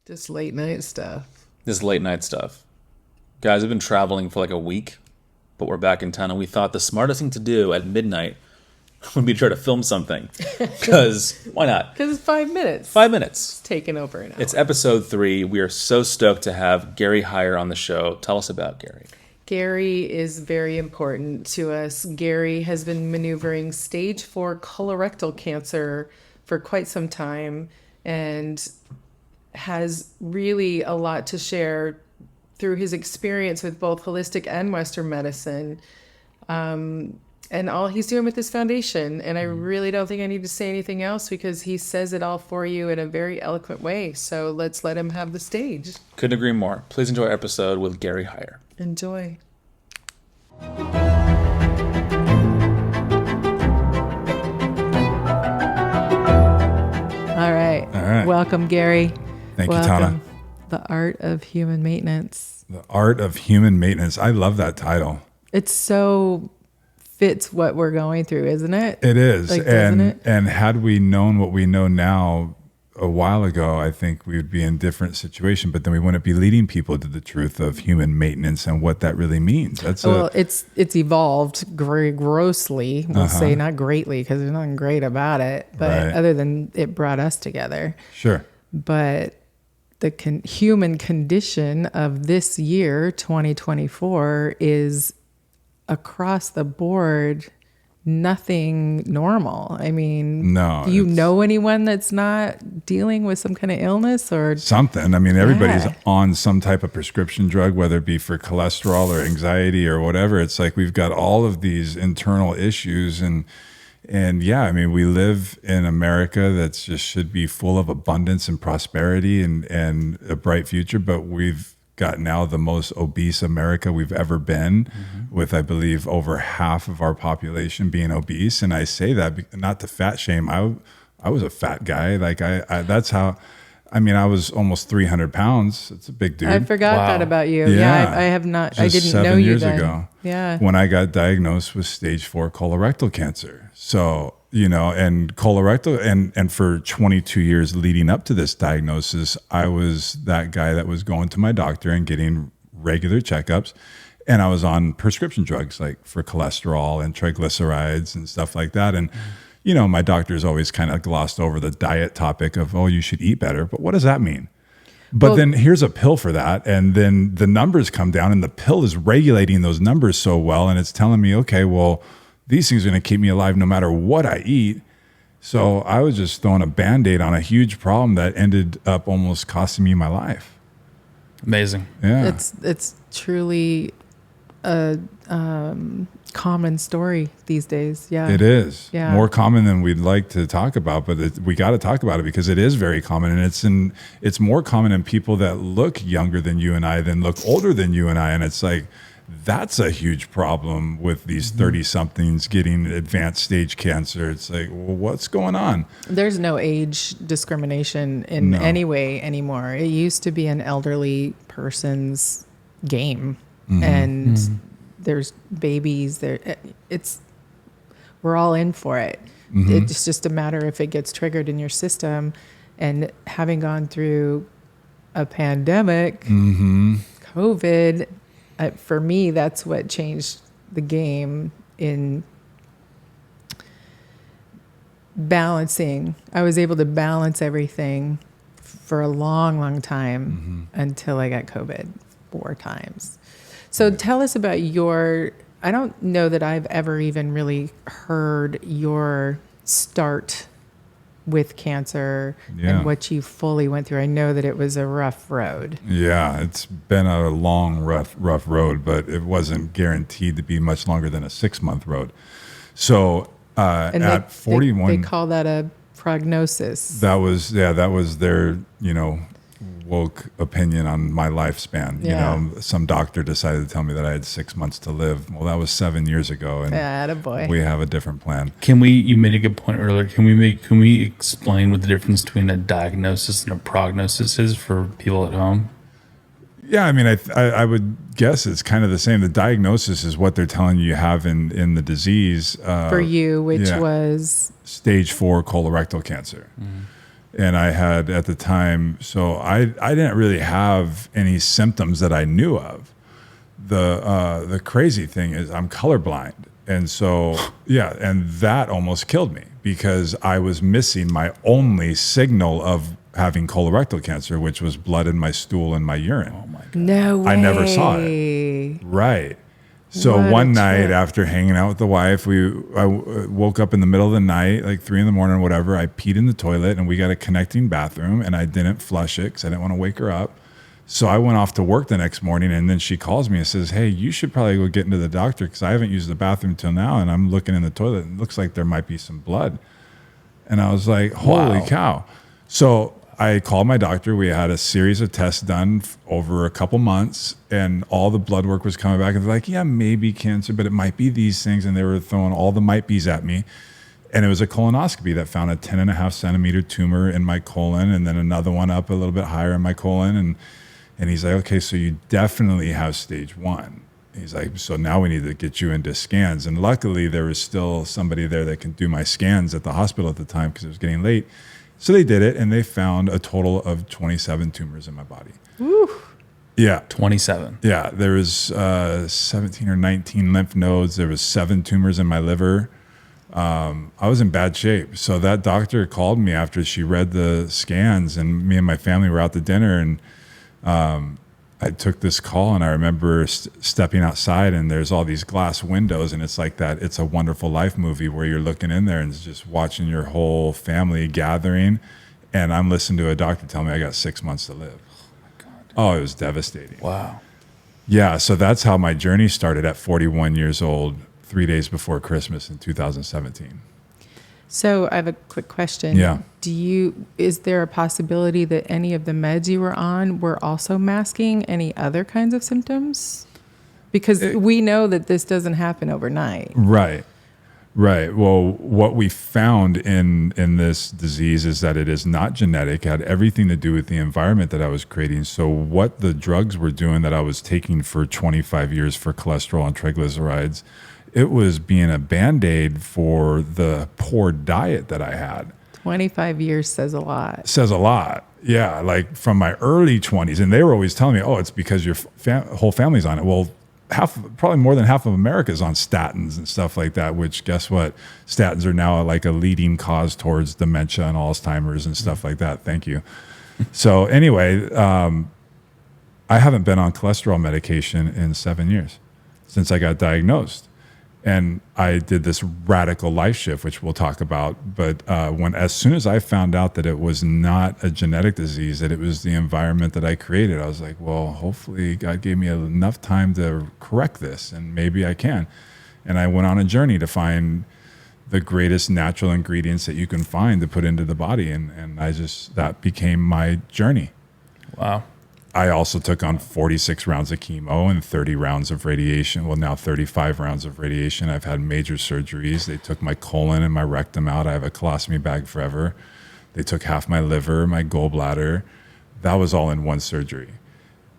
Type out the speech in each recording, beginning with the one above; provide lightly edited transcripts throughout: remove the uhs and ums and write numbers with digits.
Just late night stuff. This late night stuff. Guys, I've been traveling for like a week, but we're back in town, and we thought the smartest thing to do at midnight would be to try to film something. Because why not? Because it's 5 minutes. 5 minutes. It's taken over an hour. It's episode 3. We are so stoked to have Gary Heyer on the show. Tell us about Gary. Gary is very important to us. Gary has been maneuvering stage 4 colorectal cancer for quite some time and has really a lot to share through his experience with both holistic and Western medicine, and all he's doing with this foundation. And I really don't think I need to say anything else because he says it all for you in a very eloquent way. So let's let him have the stage. Couldn't agree more. Please enjoy our episode with Gary Heyer. Enjoy. All right. Welcome, Gary. Thank you, Tana. The Art of Human Maintenance. The Art of Human Maintenance. I love that title. It so fits what we're going through, isn't it? It is. Doesn't it? And had we known what we know now a while ago, I think we would be in a different situation, but then we wouldn't be leading people to the truth of human maintenance and what that really means. It's evolved very grossly. We'll say not greatly because there's nothing great about it, but other than it brought us together. Sure. But the human condition of this year, 2024, is across the board nothing normal. I mean, no. Do you know anyone that's not dealing with some kind of illness or something? I mean, everybody's on some type of prescription drug, whether it be for cholesterol or anxiety or whatever. It's like we've got all of these internal issues and yeah, I mean, we live in America that just should be full of abundance and prosperity and a bright future, but we've got now the most obese America we've ever been, with, I believe, over half of our population being obese. And I say that not to fat shame. I was a fat guy. Like that's how. I mean, I was almost 300 pounds. It's a big dude. I forgot that about you. Yeah, I have not. Just I didn't 7 know you years then. ago. Yeah. When I got diagnosed with stage 4 colorectal cancer. So, and colorectal, and for 22 years leading up to this diagnosis, I was that guy that was going to my doctor and getting regular checkups. And I was on prescription drugs like for cholesterol and triglycerides and stuff like that. And my doctor's always kind of glossed over the diet topic of, oh, you should eat better. But what does that mean? But then here's a pill for that. And then the numbers come down and the pill is regulating those numbers so well. And it's telling me, okay, well, these things are going to keep me alive no matter what I eat. So I was just throwing a Band-Aid on a huge problem that ended up almost costing me my life. Amazing. Yeah. It's truly a common story these days. Yeah, it is. Yeah. More common than we'd like to talk about, but we got to talk about it because it is very common, and it's more common in people that look younger than you and I than look older than you and I, and it's like that's a huge problem with these 30-somethings getting advanced stage cancer. It's like, well, what's going on? There's no age discrimination in any way anymore. It used to be an elderly person's game, and there's babies there. We're all in for it. It's just a matter if it gets triggered in your system. And having gone through a pandemic, COVID, for me, that's what changed the game in balancing. I was able to balance everything for a long, long time until I got COVID 4 times. So tell us about I don't know that I've ever even really heard your start with cancer and what you fully went through. I know that it was a rough road. Yeah, it's been a long, rough road, but it wasn't guaranteed to be much longer than a 6-month road. So at 41... They call that a prognosis. That was their, woke opinion on my lifespan. Some doctor decided to tell me that I had 6 months to live. Well, that was 7 years ago, and attaboy. We have a different plan. You made a good point earlier. Can we explain what the difference between a diagnosis and a prognosis is for people at home? Yeah, I mean, I would guess it's kind of the same. The diagnosis is what they're telling you have in the disease. For you, which was? Stage 4 colorectal cancer. And I had at the time, so I didn't really have any symptoms that I knew of. The crazy thing is I'm colorblind. And so, yeah, and that almost killed me because I was missing my only signal of having colorectal cancer, which was blood in my stool and my urine. Oh my God. No way. I never saw it. Right. So What a one night trip. after hanging out with the wife, I woke up in the middle of the night, like 3 a.m, or whatever. I peed in the toilet and we got a connecting bathroom and I didn't flush it because I didn't want to wake her up. So I went off to work the next morning and then she calls me and says, hey, you should probably go get into the doctor because I haven't used the bathroom till now and I'm looking in the toilet and it looks like there might be some blood. And I was like, holy Wow. cow. So I called my doctor. We had a series of tests done over a couple months and all the blood work was coming back and they're like, yeah, maybe cancer, but it might be these things. And they were throwing all the might be's at me. And it was a colonoscopy that found a 10.5 centimeter tumor in my colon and then another one up a little bit higher in my colon. And he's like, okay, so you definitely have stage 1. He's like, so now we need to get you into scans. And luckily there was still somebody there that can do my scans at the hospital at the time because it was getting late. So they did it and they found a total of 27 tumors in my body. Woo. Yeah. 27. Yeah. There was 17 or 19 lymph nodes. There was 7 tumors in my liver. I was in bad shape. So that doctor called me after she read the scans and me and my family were out to dinner and I took this call and I remember stepping outside and there's all these glass windows and it's like that It's a Wonderful Life movie where you're looking in there and it's just watching your whole family gathering and I'm listening to a doctor tell me I got 6 months to live. Oh, it was devastating. Wow. Yeah, so that's how my journey started at 41 years old, 3 days before Christmas in 2017. So I have a quick question. Yeah. Is there a possibility that any of the meds you were on were also masking any other kinds of symptoms? Because we know that this doesn't happen overnight. Right. Well, what we found in this disease is that it is not genetic. It had everything to do with the environment that I was creating. So what the drugs were doing that I was taking for 25 years for cholesterol and triglycerides, it was being a Band-Aid for the poor diet that I had. 25 years says a lot. Says a lot. Yeah, like from my early 20s. And they were always telling me, oh, it's because your whole family's on it. Well, probably more than half of America is on statins and stuff like that, which guess what? Statins are now like a leading cause towards dementia and Alzheimer's and stuff like that. Thank you. So anyway, I haven't been on cholesterol medication in 7 years since I got diagnosed. And I did this radical life shift, which we'll talk about. But as soon as I found out that it was not a genetic disease, that it was the environment that I created, I was like, well, hopefully God gave me enough time to correct this, and maybe I can. And I went on a journey to find the greatest natural ingredients that you can find to put into the body. And that became my journey. Wow. I also took on 46 rounds of chemo and 30 rounds of radiation. Well, now 35 rounds of radiation. I've had major surgeries. They took my colon and my rectum out. I have a colostomy bag forever. They took half my liver, my gallbladder. That was all in one surgery.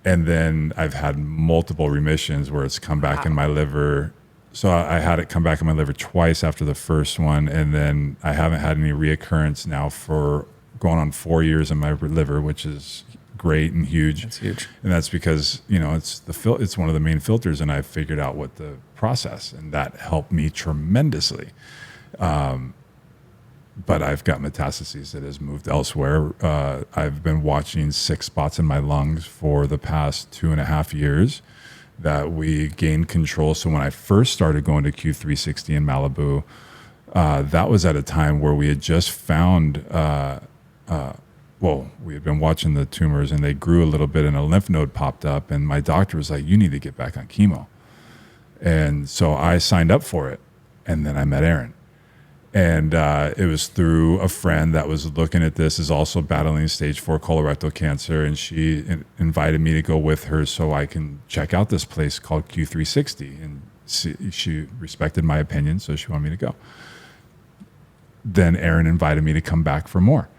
And then I've had multiple remissions where it's come back in my liver. So I had it come back in my liver twice after the first one. And then I haven't had any reoccurrence now for going on 4 years in my liver, which is great and huge. That's huge. And that's because, it's one of the main filters, and I figured out what the process, and that helped me tremendously. But I've got metastases that has moved elsewhere. I've been watching 6 spots in my lungs for the past 2.5 years that we gained control. So when I first started going to Q360 in Malibu, that was at a time where we had just found we had been watching the tumors and they grew a little bit and a lymph node popped up, and my doctor was like, you need to get back on chemo. And so I signed up for it, and then I met Erin. And it was through a friend that was looking at this, is also battling stage 4 colorectal cancer, and she invited me to go with her so I can check out this place called Q360. And she respected my opinion, so she wanted me to go. Then Erin invited me to come back for more.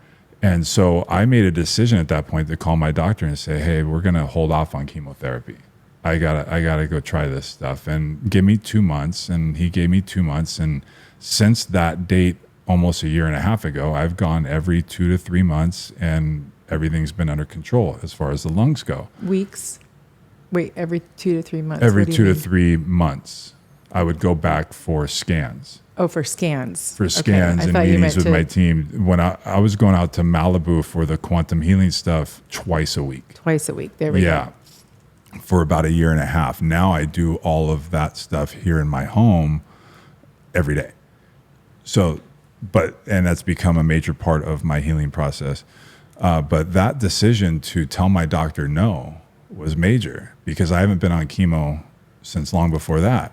And so I made a decision at that point to call my doctor and say, hey, we're going to hold off on chemotherapy. I gotta go try this stuff, and give me 2 months. And he gave me 2 months. And since that date, almost a year and a half ago, I've gone every 2 to 3 months, and everything's been under control as far as the lungs go. Weeks? Wait, every 2 to 3 months? Every What do you 2 to mean? 3 months, I would go back for scans. Oh, for scans. For Okay, scans I and thought you meetings meant with my team. When I was going out to Malibu for the quantum healing stuff twice a week. Twice a week. There we Yeah. For about a year and a half. Now I do all of that stuff here in my home every day. So, and that's become a major part of my healing process. But that decision to tell my doctor no was major, because I haven't been on chemo since long before that.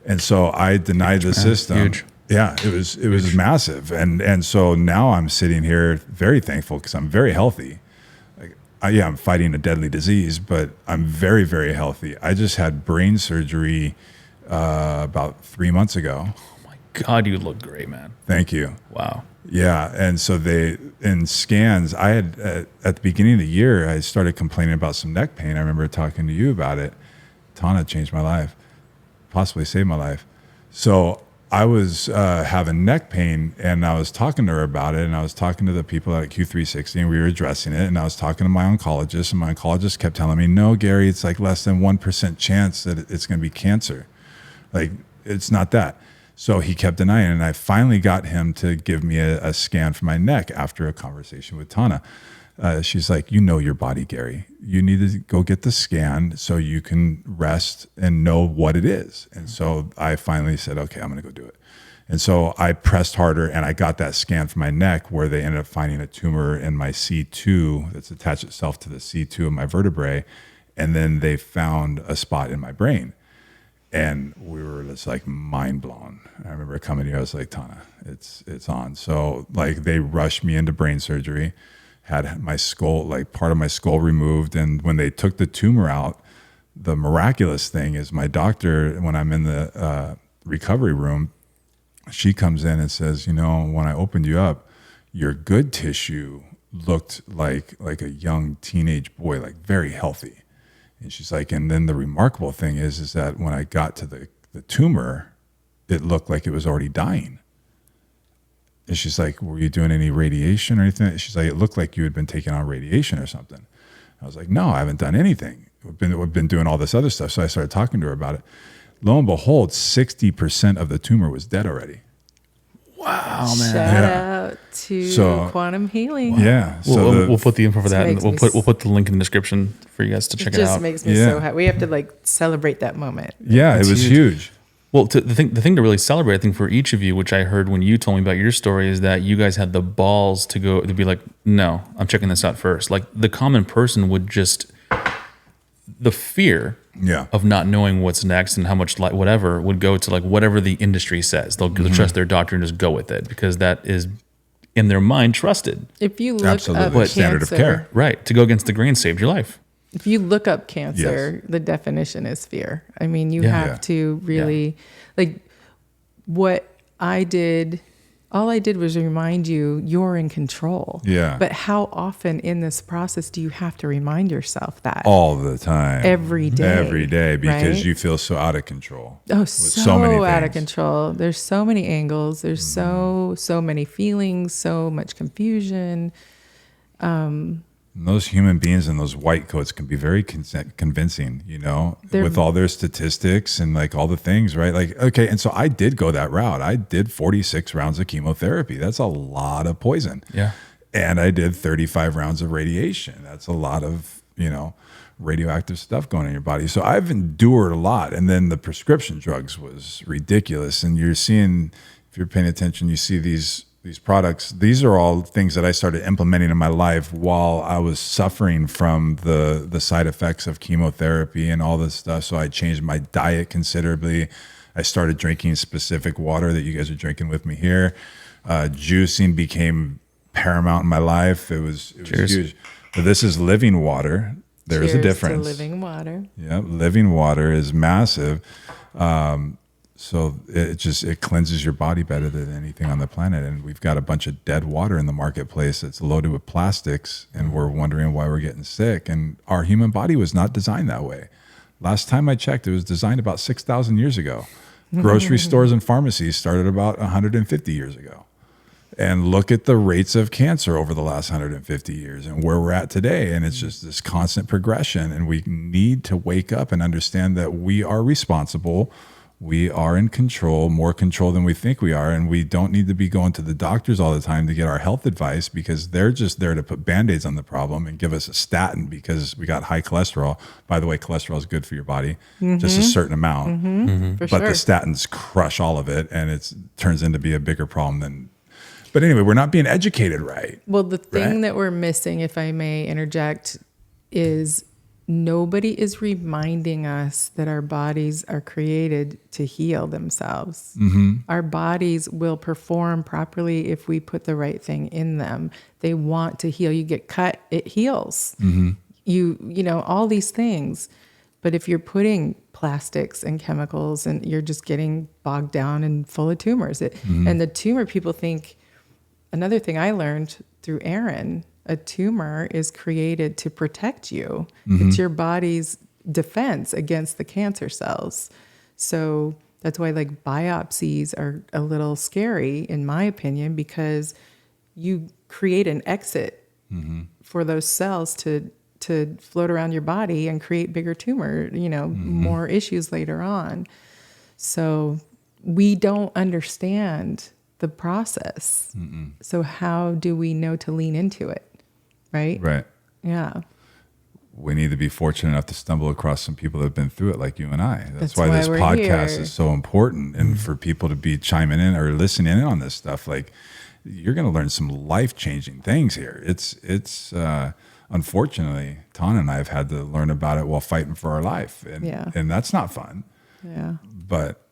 And so I denied the system. Huge. Yeah, it was massive. And so now I'm sitting here very thankful, because I'm very healthy. I'm fighting a deadly disease, but I'm very, very healthy. I just had brain surgery about 3 months ago. God, you look great, man. Thank you. Wow. Yeah, and so in scans, I had at the beginning of the year, I started complaining about some neck pain. I remember talking to you about it. Tana changed my life, possibly saved my life. So I was having neck pain, and I was talking to her about it, and I was talking to the people at Q360, and we were addressing it, and I was talking to my oncologist, and my oncologist kept telling me, no, Gary, it's like less than 1% chance that it's going to be cancer. Like, it's not that. So he kept denying it, and I finally got him to give me a scan for my neck after a conversation with Tana. She's like, you know your body, Gary. You need to go get the scan so you can rest and know what it is. And so I finally said, okay, I'm going to go do it. And so I pressed harder, and I got that scan for my neck, where they ended up finding a tumor in my C2 that's attached itself to the C2 of my vertebrae. And then they found a spot in my brain. And we were just like mind blown. I remember coming here, I was like, Tana, it's on. So like they rushed me into brain surgery, had my skull, like part of my skull removed. And when they took the tumor out, the miraculous thing is my doctor, when I'm in the recovery room, she comes in and says, you know, when I opened you up, your good tissue looked like a young teenage boy, like very healthy. And she's like, and then the remarkable thing is that when I got to the tumor, it looked like it was already dying. And she's like, were you doing any radiation or anything? She's like, it looked like you had been taking on radiation or something. I was like, no, I haven't done anything. We've been doing all this other stuff. So I started talking to her about it. Lo and behold, 60% of the tumor was dead already. Wow, man. Shout out to quantum healing. Yeah. So We'll put the info for that, and makes we'll put the link in the description for you guys to check it out. It just makes me so happy. We have to like celebrate that moment. Yeah, it was huge. Well, the thing to really celebrate, I think, for each of you, which I heard when you told me about your story, is that you guys had the balls to be like, no, I'm checking this out first. Like the common person would just, the fear of not knowing what's next and how much whatever would go to like whatever the industry says. They'll trust their doctor and just go with it, because that is in their mind trusted. If you look up standard of care, right? To go against the grain saved your life. If you look up cancer, the definition is fear. I mean, you have to really, like what I did, all I did was remind you, you're in control. Yeah. But how often in this process do you have to remind yourself that? All the time. Every day. Every day, because right? you feel so out of control. Oh, so many out of things. control. There's so many angles. There's so many feelings, so much confusion. And those human beings in those white coats can be very convincing, you know, with all their statistics and like all the things, right? Like, okay. And so I did go that route. I did 46 rounds of chemotherapy. That's a lot of poison. Yeah. And I did 35 rounds of radiation. That's a lot of, you know, radioactive stuff going in your body. So I've endured a lot. And then the prescription drugs was ridiculous. And you're seeing, if you're paying attention, you see these products. These are all things that I started implementing in my life while I was suffering from the side effects of chemotherapy and all this stuff. So I changed my diet considerably. I started drinking specific water that you guys are drinking with me here. Juicing became paramount in my life. It was huge. But this is living water. There's a difference. To living water. Yeah, living water is massive. So it cleanses your body better than anything on the planet. And we've got a bunch of dead water in the marketplace that's loaded with plastics, and we're wondering why we're getting sick. And our human body was not designed that way. Last time I checked, it was designed about 6,000 years ago. Grocery stores and pharmacies started about 150 years ago. and look at the rates of cancer over the last 150 years and where we're at today. And it's just this constant progression. And we need to wake up and understand that we are responsible. We are in control, more control than we think we are. And we don't need to be going to the doctors all the time to get our health advice, because they're just there to put Band-Aids on the problem and give us a statin because we got high cholesterol. By the way, cholesterol is good for your body, just a certain amount. But the statins crush all of it, and it turns into be a bigger problem than. But anyway, we're not being educated right. Well, the thing that we're missing, if I may interject, is nobody is reminding us that our bodies are created to heal themselves. Our bodies will perform properly if we put the right thing in them. They want to heal. You get cut, it heals. You know, all these things. But if you're putting plastics and chemicals and you're just getting bogged down and full of tumors, and the tumor people think. Another thing I learned through Aaron, a tumor is created to protect you. It's your body's defense against the cancer cells. So that's why like biopsies are a little scary, in my opinion, because you create an exit for those cells to float around your body and create bigger tumor, more issues later on. So we don't understand the process. So how do we know to lean into it? Right? Right. Yeah. We need to be fortunate enough to stumble across some people that have been through it, like you and I. That's why this podcast is so important. And for people to be chiming in or listening in on this stuff, like you're going to learn some life-changing things here. It's unfortunately, Tana and I have had to learn about it while fighting for our life. And that's not fun. Yeah. But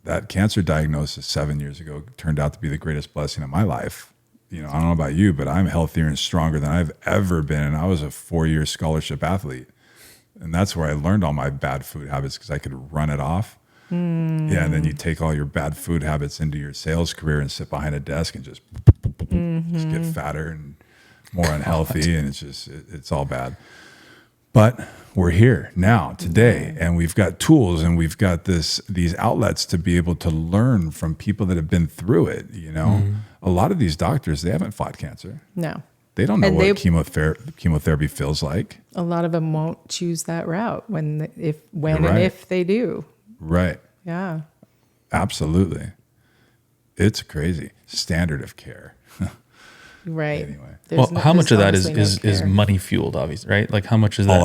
that cancer diagnosis 7 years ago turned out to be the greatest blessing of my life. I don't know about you, but I'm healthier and stronger than I've ever been. And I was a 4-year scholarship athlete. And that's where I learned all my bad food habits, because I could run it off. Yeah, and then you take all your bad food habits into your sales career and sit behind a desk and just get fatter and more unhealthy. And it's all bad. But we're here now today, and we've got tools and we've got these outlets to be able to learn from people that have been through it. A lot of these doctors, they haven't fought cancer. No. They don't know what chemotherapy feels like. A lot of them won't choose that route when and if they do. Right. Yeah. Absolutely. It's crazy. Standard of care. Right. Anyway. How much of that is money fueled, obviously, right? Like how much is that?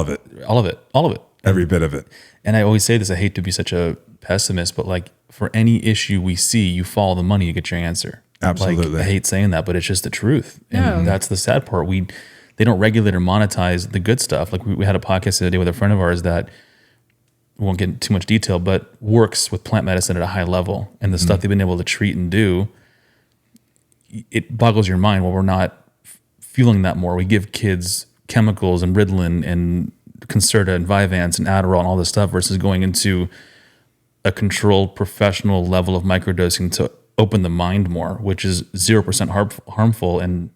All of it. Every bit of it. And I always say this, I hate to be such a pessimist, but like for any issue we see, you follow the money, you get your answer. Absolutely. Like, I hate saying that, but it's just the truth. And that's the sad part. They don't regulate or monetize the good stuff. Like we had a podcast the other day with a friend of ours that, we won't get into too much detail, but works with plant medicine at a high level. And the stuff they've been able to treat and do, it boggles your mind. Well, we're not feeling that more. We give kids chemicals and Ritalin and Concerta and Vyvanse and Adderall and all this stuff versus going into a controlled professional level of microdosing to open the mind more, which is 0% harmful. And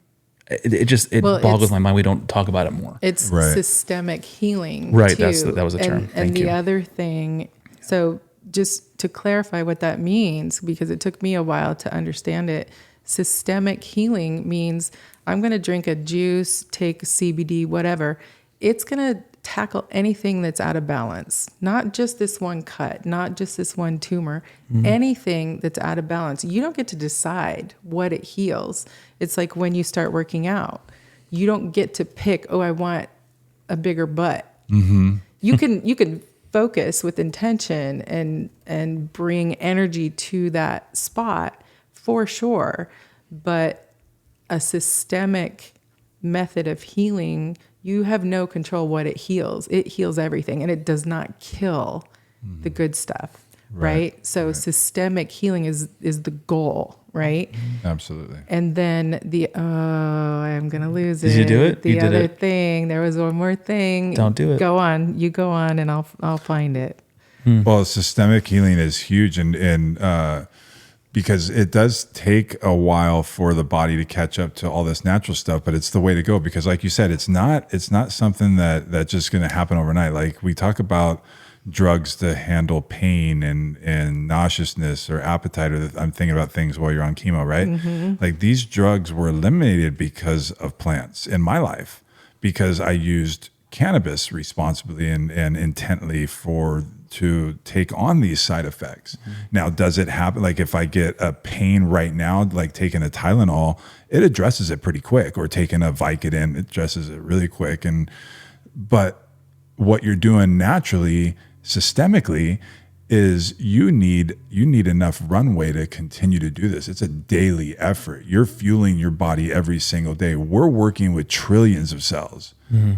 it boggles my mind. We don't talk about it more. It's systemic healing. Right. Too. That was a term. And the other thing, so just to clarify what that means, because it took me a while to understand it, systemic healing means I'm going to drink a juice, take CBD, whatever. It's going to tackle anything that's out of balance, not just this one cut, not just this one tumor, anything that's out of balance. You don't get to decide what it heals. It's like when you start working out, you don't get to pick, I want a bigger butt. You can focus with intention and bring energy to that spot for sure, but a systemic method of healing, you have no control what it heals. It heals everything, and it does not kill the good stuff, right? So systemic healing is the goal, right? Absolutely. And then I'm going to lose it. Did you do it? The other thing, there was one more thing. Don't do it. Go on. You go on, and I'll find it. Well, systemic healing is huge, and because it does take a while for the body to catch up to all this natural stuff, but it's the way to go. Because like you said, it's not something that's just going to happen overnight. Like we talk about drugs to handle pain and nauseousness or appetite, or I'm thinking about things while you're on chemo, right? Like these drugs were eliminated because of plants in my life, because I used cannabis responsibly and intently to take on these side effects. Now, does it happen? Like if I get a pain right now, like taking a Tylenol, it addresses it pretty quick, or taking a Vicodin, it addresses it really quick. But what you're doing naturally, systemically, is you need enough runway to continue to do this. It's a daily effort. You're fueling your body every single day. We're working with trillions of cells.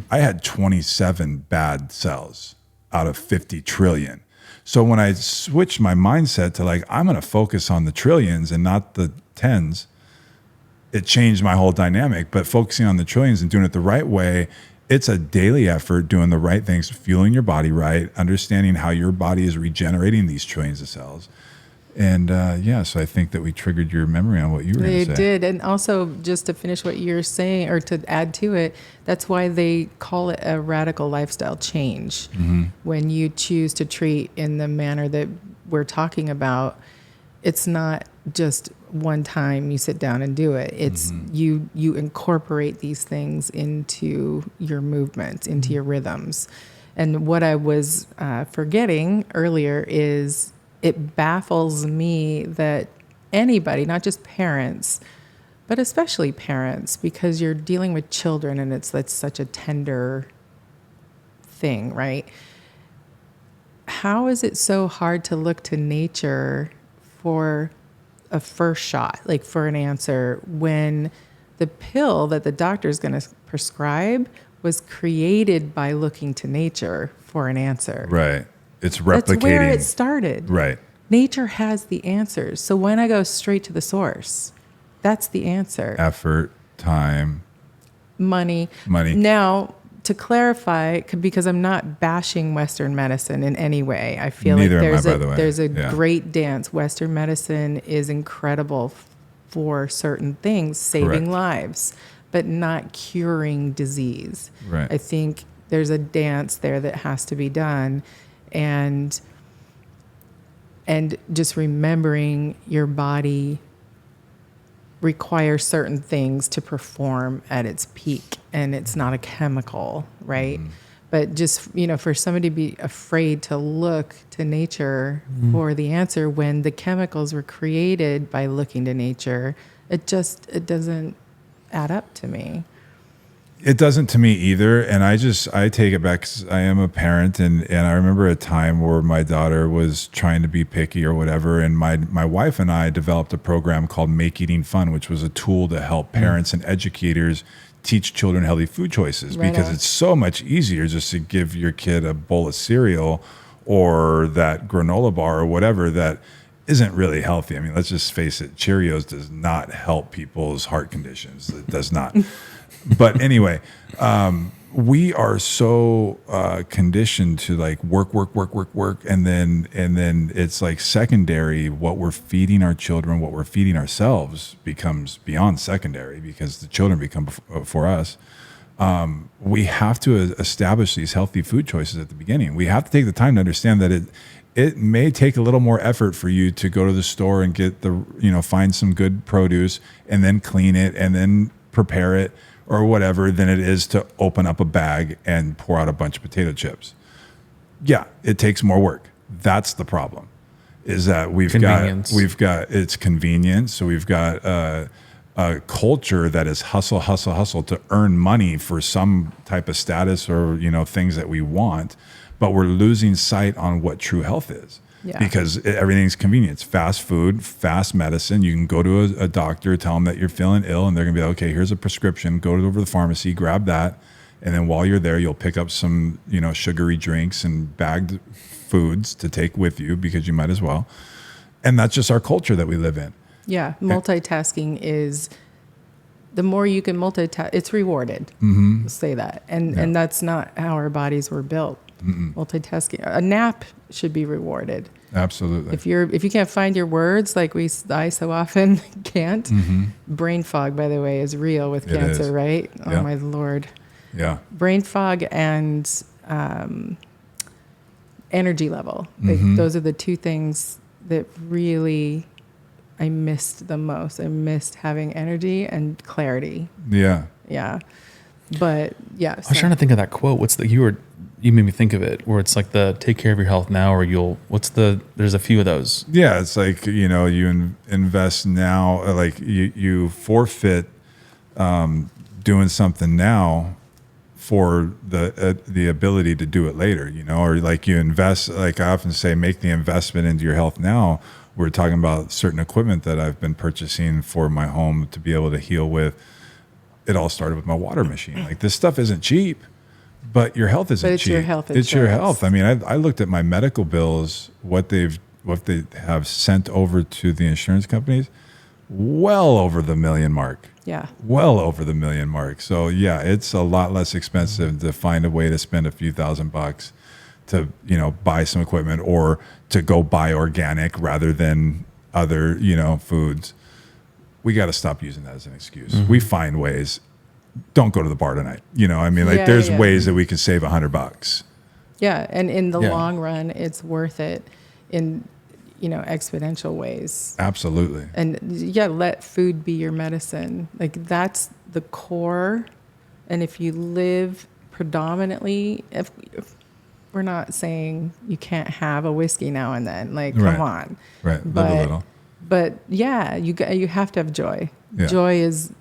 I had 27 bad cells out of 50 trillion. So when I switched my mindset to like, I'm going to focus on the trillions and not the tens, it changed my whole dynamic. But focusing on the trillions and doing it the right way, it's a daily effort, doing the right things, fueling your body right, understanding how your body is regenerating these trillions of cells. And so I think that we triggered your memory on what you were going to say. They did. And also, just to finish what you're saying, or to add to it, that's why they call it a radical lifestyle change. When you choose to treat in the manner that we're talking about, it's not just one time you sit down and do it. It's you incorporate these things into your movements, into your rhythms. And what I was forgetting earlier is, it baffles me that anybody, not just parents, but especially parents, because you're dealing with children and that's such a tender thing, right? How is it so hard to look to nature for a first shot, like for an answer, when the pill that the doctor is going to prescribe was created by looking to nature for an answer? Right. It's replicating. That's where it started. Right. Nature has the answers. So when I go straight to the source, that's the answer. Effort, time, money. Now, to clarify, because I'm not bashing Western medicine in any way, I feel Neither like am I, by the way. there's a Yeah. great dance. Western medicine is incredible for certain things, saving Correct. lives, but not curing disease. Right. I think there's a dance there that has to be done. And just remembering your body requires certain things to perform at its peak, and it's not a chemical, right? But just, for somebody to be afraid to look to nature for the answer when the chemicals were created by looking to nature, it doesn't add up to me. It doesn't to me either. And I take it back, 'cause I am a parent, and I remember a time where my daughter was trying to be picky or whatever. And my wife and I developed a program called Make Eating Fun, which was a tool to help parents and educators teach children healthy food choices, Right because on. it's so much easier just to give your kid a bowl of cereal or that granola bar or whatever that isn't really healthy. I mean, let's just face it. Cheerios does not help people's heart conditions. It does not. But anyway, we are so conditioned to like work, and then it's like secondary. What we're feeding our children, what we're feeding ourselves, becomes beyond secondary, because the children become for us. We have to establish these healthy food choices at the beginning. We have to take the time to understand that it may take a little more effort for you to go to the store and get find some good produce and then clean it and then prepare it or whatever than it is to open up a bag and pour out a bunch of potato chips. Yeah, it takes more work. That's the problem. Is that we've got it's convenience. So we've got a culture that is hustle to earn money for some type of status or things that we want, but we're losing sight on what true health is. Yeah. Because everything's convenience, fast food, fast medicine. You can go to a doctor, tell them that you're feeling ill, and they're gonna be like, okay, here's a prescription. Go over to the pharmacy, grab that, and then while you're there, you'll pick up some sugary drinks and bagged foods to take with you, because you might as well. And that's just our culture that we live in. Yeah, multitasking is, the more you can multitask, it's rewarded. Let's say that, and that's not how our bodies were built. Multitasking, a nap should be rewarded. Absolutely. If you can't find your words, like I so often can't. Brain fog, by the way, is real with cancer, is. right? Yeah. Oh my Lord. Yeah. Brain fog and energy level. Like, those are the two things that really I missed the most. I missed having energy and clarity. Yeah. Yeah. But yeah. I was trying to think of that quote. You made me think of it, where it's like the take care of your health now, or there's a few of those. Yeah, it's like, you know, you invest now, like you forfeit doing something now for the ability to do it later, you know, or like you invest, like I often say, make the investment into your health now. We're talking about certain equipment that I've been purchasing for my home to be able to heal with. It all started with my water machine. Like, this stuff isn't cheap, but your health isn't But it's cheap. your health It's your insurance. health. I mean, I looked at my medical bills, what they have sent over to the insurance companies, well over the $1 million mark. Yeah. Well over the $1 million mark. So yeah, it's a lot less expensive to find a way to spend a few $1,000s to, you know, buy some equipment, or to go buy organic rather than other, you know, foods. We got to stop using that as an excuse. We find ways. Don't go to the bar tonight. You know, I mean, like, Yeah, there's yeah. ways that we can save $100. Yeah. And in the Yeah. long run, it's worth it in, you know, exponential ways. Absolutely. And yeah, let food be your medicine. Like, that's the core. And if you live predominantly, if we're not saying you can't have a whiskey now and then, like, Right. come on. Right. Live a But, little. but yeah, you have to have joy. Yeah. Joy is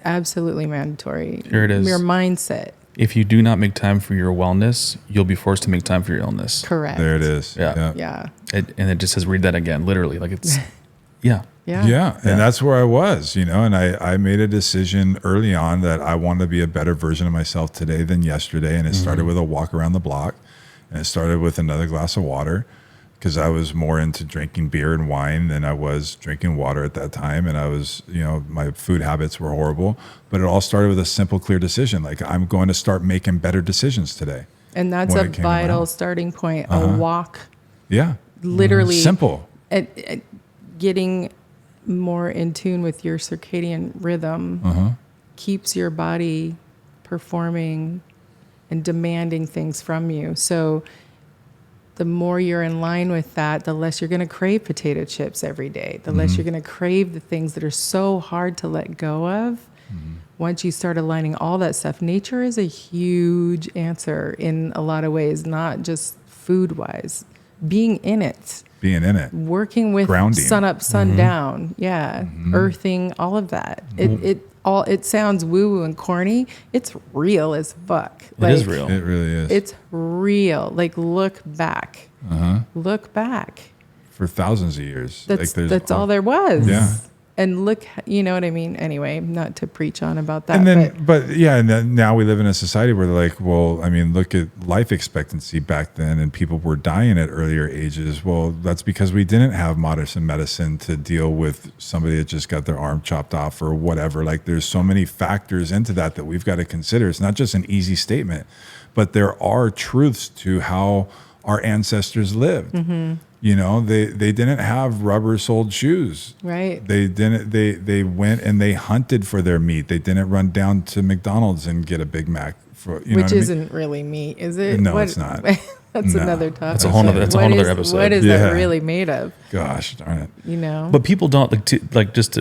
absolutely mandatory. Here it is. Your mindset. If you do not make time for your wellness, you'll be forced to make time for your illness. Correct. There it is. Yeah. Yeah. And it just says, read that again, literally. Like, it's, yeah. Yeah. Yeah. And that's where I was, you know, and I made a decision early on that I wanted to be a better version of myself today than yesterday. And it started with a walk around the block, and it started with another glass of water, because I was more into drinking beer and wine than I was drinking water at that time. And I was, you know, my food habits were horrible, but it all started with a simple, clear decision. Like, I'm going to start making better decisions today. And that's When a it came to my vital health. starting point. A walk, Yeah. literally Simple. at getting more in tune with your circadian rhythm keeps your body performing and demanding things from you. So the more you're in line with that, the less you're going to crave potato chips every day, the less you're going to crave the things that are so hard to let go of. Once you start aligning all that stuff, nature is a huge answer in a lot of ways, not just food wise. Being in it, Being in it. working with Grounding. sun up, sun down, earthing, all of that. It sounds woo woo and corny. It's real as fuck. It is real. It really is. It's real. Like, look back. Look back. For thousands of years. That's all there was. Yeah. And look, you know what I mean? Anyway, not to preach on about that. And then, but yeah, and then now we live in a society where they're like, well, I mean, look at life expectancy back then, and people were dying at earlier ages. Well, that's because we didn't have modern medicine to deal with somebody that just got their arm chopped off or whatever. Like, there's so many factors into that we've got to consider. It's not just an easy statement, but there are truths to how our ancestors lived. You know, they didn't have rubber-soled shoes. right. They didn't. They went and they hunted for their meat. They didn't run down to McDonald's and get a Big Mac for, you know Which what I mean? isn't really meat, is it? No, it's not. That's No. another topic. That's a whole nother- that's a whole What nother is- episode. What is Yeah. that really made of? Gosh darn it. You know? But people don't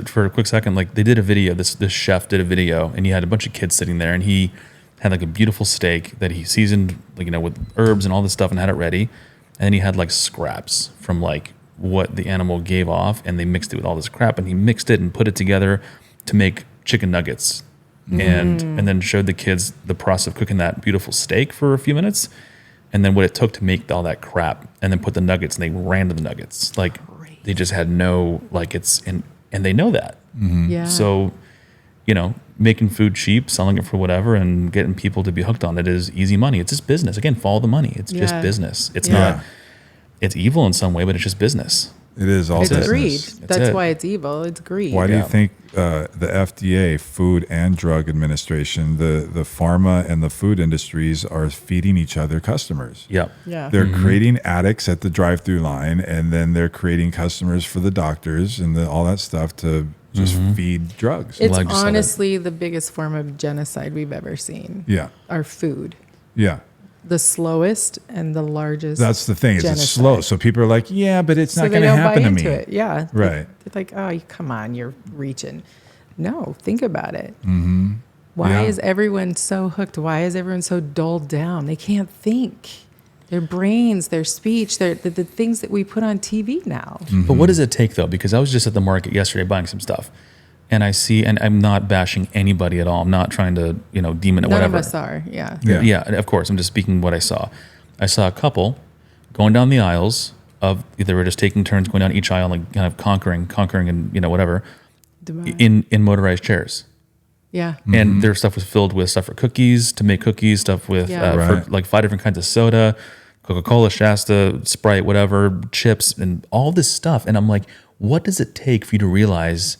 for a quick second, like, they did a video, this chef did a video, and he had a bunch of kids sitting there, and he had like a beautiful steak that he seasoned, like, you know, with herbs and all this stuff, and had it ready. And then he had like scraps from like what the animal gave off, and they mixed it with all this crap, and he mixed it and put it together to make chicken nuggets. And then showed the kids the process of cooking that beautiful steak for a few minutes, and then what it took to make all that crap, and then put the nuggets, and they ran to the nuggets. Like, they just had no, like, and they know that. Yeah. So, you know, making food cheap, selling it for whatever, and getting people to be hooked on it is easy money. It's just business. Again, follow the money. It's just Yeah. business. It's Yeah. not, it's evil in some way, but it's just business. It is all it's business. greed. That's That's it. why it's evil. It's greed. Why do you Yeah. think the FDA, Food and Drug Administration, the pharma and the food industries are feeding each other customers? Yeah. Yeah. They're creating addicts at the drive-through line, and then they're creating customers for the doctors and all that stuff to just feed drugs. It's Like you said, honestly the biggest form of genocide we've ever seen. Yeah. Our food. Yeah. the slowest and the largest. That's the thing. Is it's genocide. slow. So people are like, yeah, but it's So not they going to don't happen buy to into me. it. Yeah. Right. They're like, oh, come on, you're reaching. No, think about it. Mm-hmm. Why Yeah. is everyone so hooked? Why is everyone so dulled down? They can't think. Their brains, their speech, the things that we put on TV now. But what does it take though? Because I was just at the market yesterday buying some stuff, and I see, and I'm not bashing anybody at all. I'm not trying to, demon it, None whatever. of us are. Yeah. Yeah. Yeah, of course. I'm just speaking what I saw. I saw a couple going down the aisles of, they were just taking turns going down each aisle, like kind of conquering, and whatever, in motorized chairs. Yeah. And their stuff was filled with stuff for cookies, to make cookies, stuff with Yeah. Right. for like 5 different kinds of soda, Coca-Cola, Shasta, Sprite, whatever, chips, and all this stuff. And I'm like, what does it take for you to realize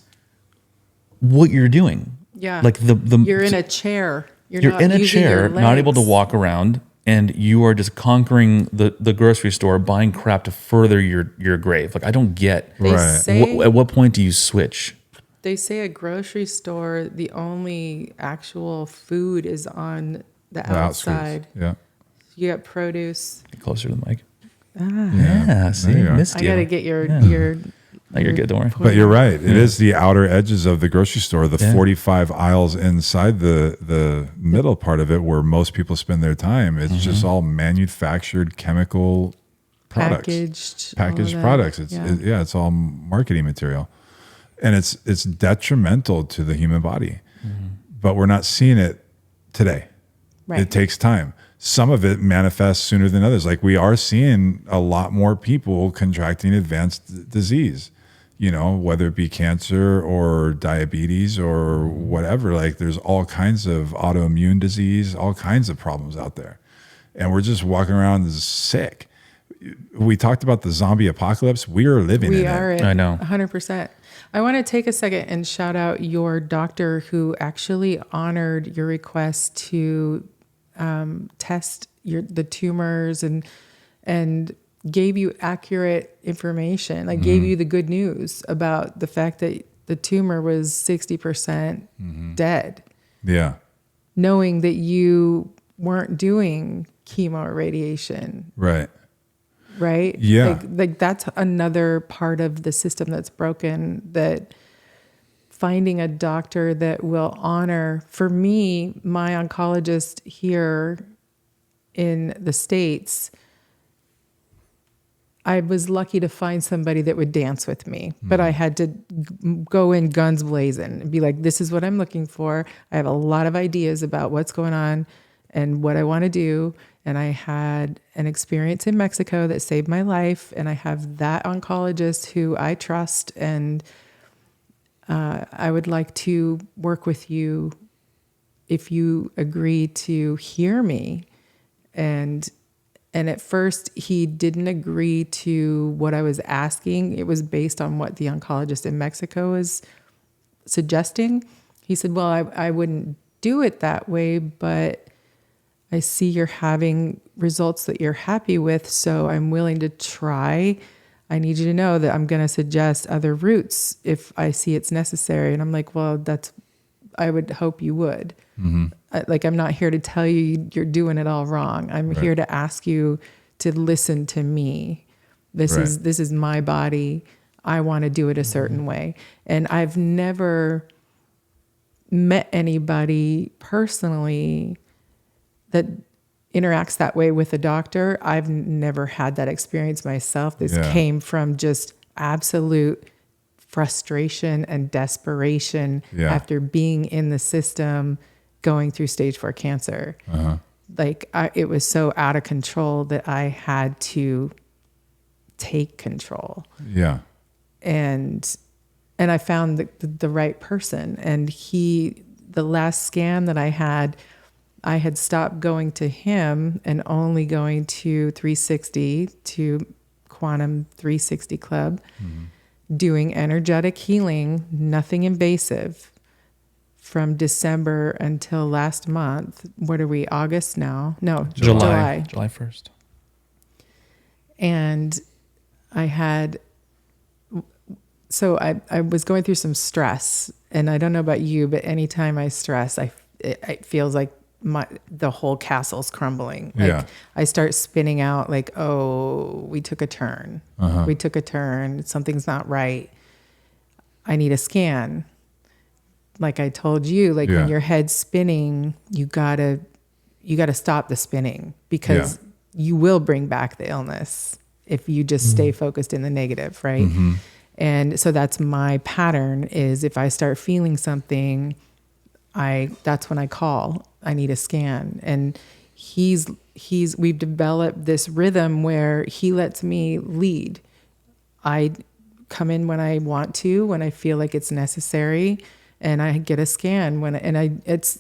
what you're doing? Yeah. Like You're in a chair. you're not in a using your chair, not able to legs. walk around, and you are just conquering the grocery store, buying crap to further your grave. Like, I don't get. They Right. say At what point do you switch? They say a grocery store, the only actual food is on the The outskirts. outside. Yeah. You got produce. Get closer to the mic. Ah. Yeah, see, There you are. missed I you. got to get your Yeah. your. No, you're good, don't worry. But you're right. It is the outer edges of the grocery store, the Yeah. 45 aisles inside the middle part of it where most people spend their time. It's just all manufactured chemical products. Packaged all that. Products. Yeah. It's all marketing material. And it's detrimental to the human body. But we're not seeing it today. Right. It takes time. Some of it manifests sooner than others. Like we are seeing a lot more people contracting advanced disease, whether it be cancer or diabetes or whatever. Like there's all kinds of autoimmune disease, all kinds of problems out there. And we're just walking around sick. We talked about the zombie apocalypse. We are living in We are it. at I know. 100%. I want to take a second and shout out your doctor who actually honored your request to test the tumors and gave you accurate information, like gave you the good news about the fact that the tumor was 60% dead, Yeah. knowing that you weren't doing chemo or radiation, Right. right? Yeah. Like that's another part of the system that's broken, that finding a doctor that will honor. For me, my oncologist here in the States, I was lucky to find somebody that would dance with me, but I had to go in guns blazing and be like, this is what I'm looking for. I have a lot of ideas about what's going on and what I want to do. And I had an experience in Mexico that saved my life. And I have that oncologist who I trust, and I would like to work with you if you agree to hear me. And at first he didn't agree to what I was asking. It was based on what the oncologist in Mexico was suggesting. He said, well, I wouldn't do it that way, but I see you're having results that you're happy with, so I'm willing to try. I need you to know that I'm going to suggest other routes if I see it's necessary. And I'm like, well, I would hope you would. I'm not here to tell you you're doing it all wrong. I'm here to ask you to listen to me. This is my body. I want to do it a certain way. And I've never met anybody personally that interacts that way with a doctor. I've never had that experience myself. This came from just absolute frustration and desperation after being in the system, going through stage 4 cancer. It was so out of control that I had to take control. Yeah. And I found the right person. And the last scan that I had stopped going to him and only going to 360, to Quantum 360 Club, doing energetic healing, nothing invasive, from December until last month. What are we, August now? No, July 1st. And I was going through some stress, and I don't know about you, but anytime I stress, it feels like the whole castle's crumbling. Yeah. I start spinning out like, oh, we took a turn. We took a turn. Something's not right. I need a scan. Like I told you, like when your head's spinning, you gotta stop the spinning, because you will bring back the illness if you just stay focused in the negative, right? And so that's my pattern, is if I start feeling something, that's when I call. I need a scan. And we've developed this rhythm where he lets me lead. I come in when I want to, when I feel like it's necessary, and I get a scan it's,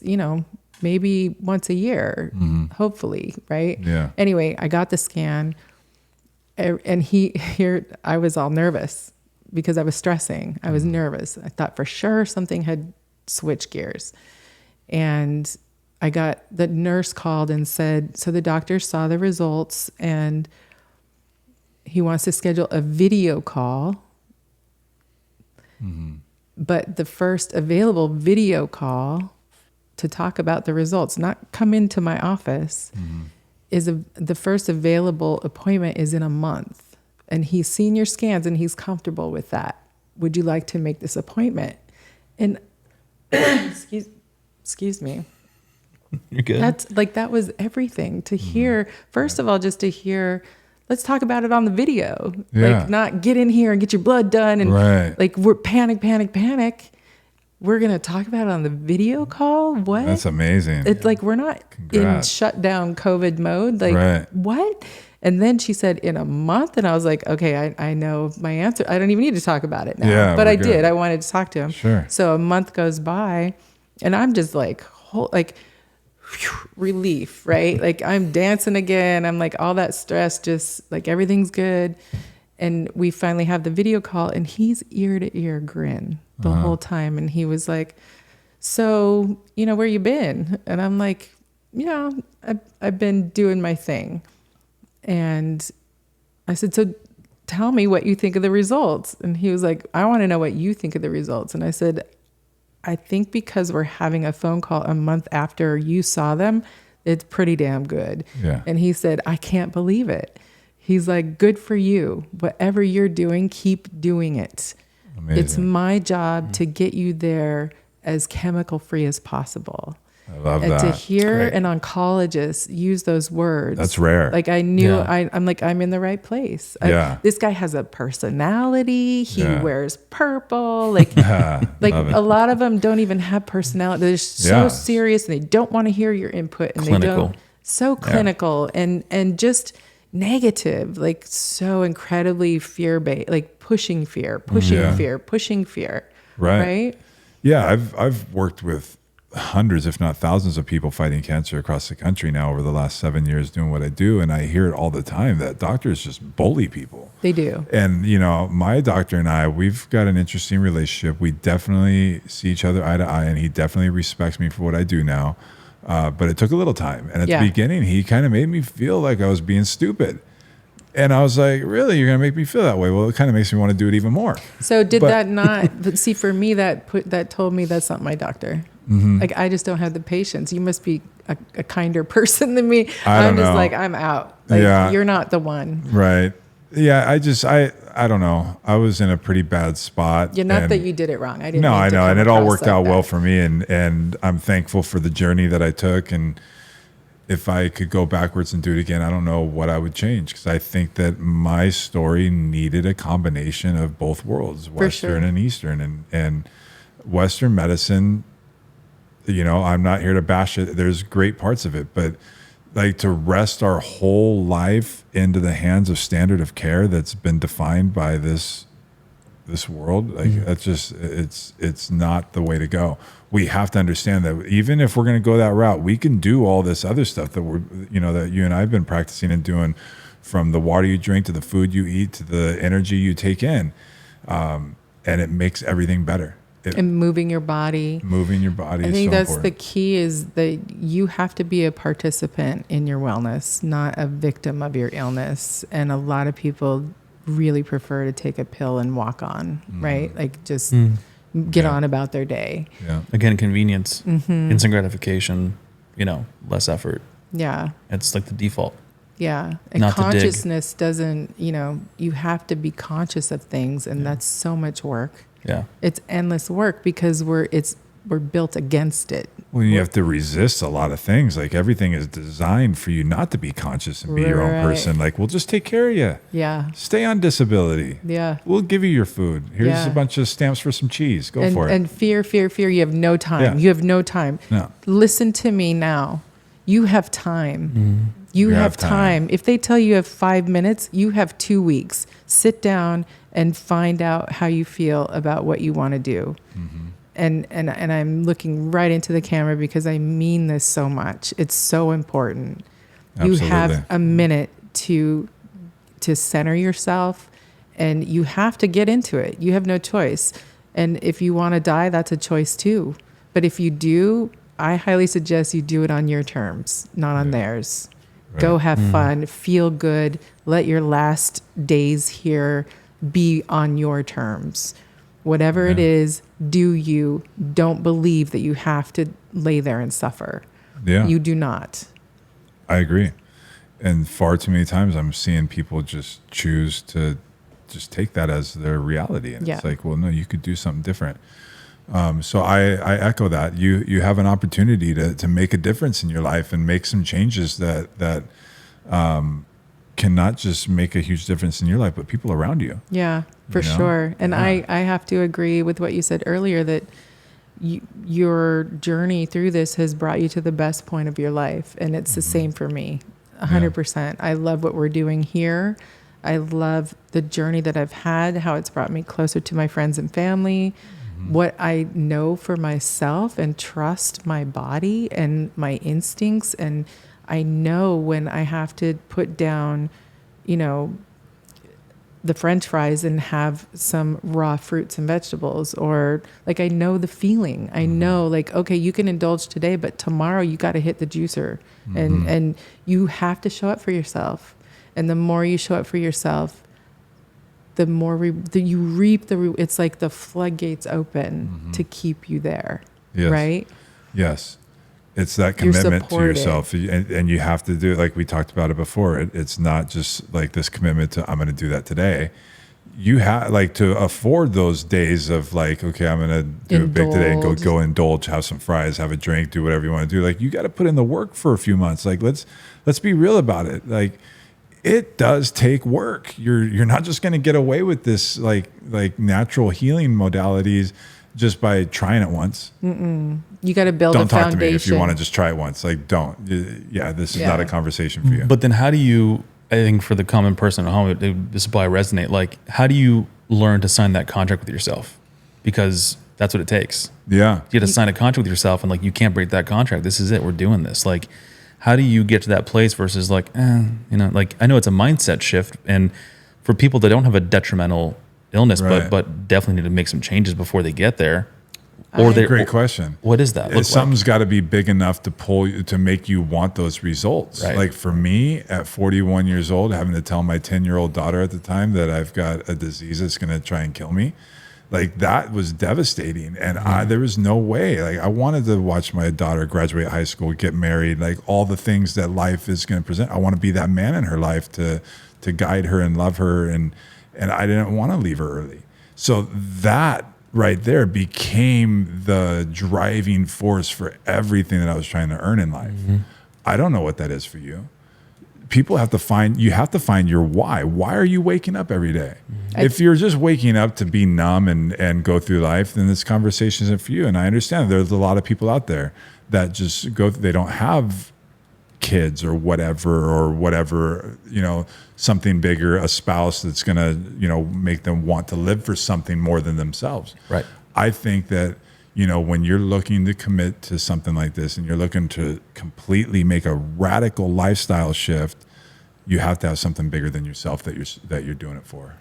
maybe once a year, hopefully, right? Yeah. Anyway, I got the scan, and I was all nervous because I was stressing. I was nervous. I thought for sure something had switched gears. And the nurse called and said, so the doctor saw the results and he wants to schedule a video call. But the first available video call to talk about the results, not come into my office, the first available appointment is in a month. And he's seen your scans and he's comfortable with that. Would you like to make this appointment? And excuse me. You're good. That was everything to hear. First of all, just to hear, let's talk about it on the video. Yeah. Like, not get in here and get your blood done. And like, we're panic. We're going to talk about it on the video call. What? That's amazing. It's like, we're not in shutdown COVID mode. Like, what? And then she said, in a month. And I was like, okay, I know my answer. I don't even need to talk about it now. Yeah, but I good. did. I wanted to talk to him. Sure. So a month goes by and I'm just like, relief, right? Like, I'm dancing again. I'm like, all that stress, just like, everything's good. And we finally have the video call and he's ear to ear grin the whole time. And he was like, so, where you been? And I'm like, I've been doing my thing. And I said, so tell me what you think of the results. And he was like, I want to know what you think of the results. And I said, I think because we're having a phone call a month after you saw them, it's pretty damn good. Yeah. And he said, I can't believe it. He's like, good for you. Whatever you're doing, keep doing it. Amazing. It's my job to get you there as chemical free as possible. I love and that. to hear Great. an oncologist use those words. That's rare. Like, I knew Yeah. I'm like, I'm in the right place. This guy has a personality. He wears purple. Like, like a lot of them don't even have personality. They're so serious and they don't want to hear your input. And Clinical. they don't. So clinical and just negative, like so incredibly fear-based, like pushing fear. Right? Yeah. I've worked with hundreds, if not thousands of people fighting cancer across the country now over the last 7 years doing what I do. And I hear it all the time that doctors just bully people. They do. And, my doctor and I, we've got an interesting relationship. We definitely see each other eye to eye, and he definitely respects me for what I do now. But it took a little time. And at the beginning, he kind of made me feel like I was being stupid. And I was like, really? You're going to make me feel that way? Well, it kind of makes me want to do it even more. So that not, see, for me, that told me that's not my doctor. Like, I just don't have the patience. You must be a kinder person than me. I'm just like, I'm out. Like, you're not the one. Right. Yeah. I don't know. I was in a pretty bad spot. Yeah, not that you did it wrong. I didn't. No, I know. And it all worked out well that. for me. And I'm thankful for the journey that I took. And if I could go backwards and do it again, I don't know what I would change, because I think that my story needed a combination of both worlds, Western and Eastern. And Western medicine, I'm not here to bash it. There's great parts of it, but like, to rest our whole life into the hands of standard of care that's been defined by this world, like, that's just, it's not the way to go. We have to understand that even if we're going to go that route, we can do all this other stuff that that you and I have been practicing and doing, from the water you drink to the food you eat to the energy you take in. And it makes everything better. And moving your body. I think that's the key, is that you have to be a participant in your wellness, not a victim of your illness. And a lot of people really prefer to take a pill and walk on, right? Like, just get on about their day. Yeah. Again, convenience, instant gratification. less effort. Yeah. It's like the default. Yeah. And Not to dig. consciousness doesn't, you have to be conscious of things, and that's so much work. Yeah. It's endless work because we're built against it. Well, you have to resist a lot of things. Like everything is designed for you not to be conscious and be your own Right. person. Like, we'll just take care of you. Yeah. Stay on disability. Yeah. We'll give you your food. Here's Yeah. a bunch of stamps for some cheese. Go for it. And fear. You have no time. Yeah. You have no time. No. Listen to me now. You have time. You have time. If they tell you have 5 minutes, you have 2 weeks. Sit down and find out how you feel about what you want to do. And I'm looking right into the camera because I mean this so much. It's so important. Absolutely. You have a minute to center yourself, and you have to get into it. You have no choice. And if you want to die, that's a choice too. But if you do, I highly suggest you do it on your terms, not on theirs. Right. Go have fun, feel good, let your last days here be on your terms. Whatever it is, do you. Don't believe that you have to lay there and suffer. Yeah. You do not. I agree. And far too many times I'm seeing people just choose to just take that as their reality. And it's like, well, no, you could do something different. So I echo that. You have an opportunity to make a difference in your life and make some changes that can not just make a huge difference in your life, but people around you. Yeah, for sure. And I have to agree with what you said earlier, that your journey through this has brought you to the best point of your life. And it's the same for me, 100%. I love what we're doing here. I love the journey that I've had, how it's brought me closer to my friends and family, what I know for myself, and trust my body and my instincts. And I know when I have to put down, the French fries and have some raw fruits and vegetables, or like, I know the feeling. I know, like, okay, you can indulge today, but tomorrow you got to hit the juicer, and you have to show up for yourself. And the more you show up for yourself, the more you reap it's like the floodgates open to keep you there. Yes. Right? Yes. It's that commitment to yourself, and you have to do it. Like we talked about it before. It's not just like this commitment to, I'm going to do that today. You have like to afford those days of like, okay, I'm going to do it big today and go indulge, have some fries, have a drink, do whatever you want to do. Like, you got to put in the work for a few months. Like, let's be real about it. Like, it does take work. You're not just going to get away with this like natural healing modalities just by trying it once. You got to build a foundation. Don't talk to me if you want to just try it once. Like, don't. Yeah, this is not a conversation for you. But then how do you, I think for the common person at home, this will probably resonate. Like, how do you learn to sign that contract with yourself? Because that's what it takes. Yeah. You got to sign a contract with yourself, and like, you can't break that contract. This is it. We're doing this. Like, how do you get to that place versus like, like, I know it's a mindset shift, and for people that don't have a detrimental illness, but definitely need to make some changes before they get there. Or great question. What is that? Something's got to be big enough to pull you, to make you want those results. Right. Like for me, at 41 years old, having to tell my 10-year-old daughter at the time that I've got a disease that's going to try and kill me, like that was devastating. And there was no way. Like, I wanted to watch my daughter graduate high school, get married, like all the things that life is going to present. I want to be that man in her life to guide her and love her, and I didn't want to leave her early. So that right there became the driving force for everything that I was trying to earn in life. I don't know what that is for you. You have to find your why. Why are you waking up every day? If you're just waking up to be numb and go through life, then this conversation isn't for you. And I understand there's a lot of people out there that just they don't have kids or whatever, something bigger, a spouse that's going to, make them want to live for something more than themselves. Right. I think that, when you're looking to commit to something like this and you're looking to completely make a radical lifestyle shift, you have to have something bigger than yourself that you're doing it for.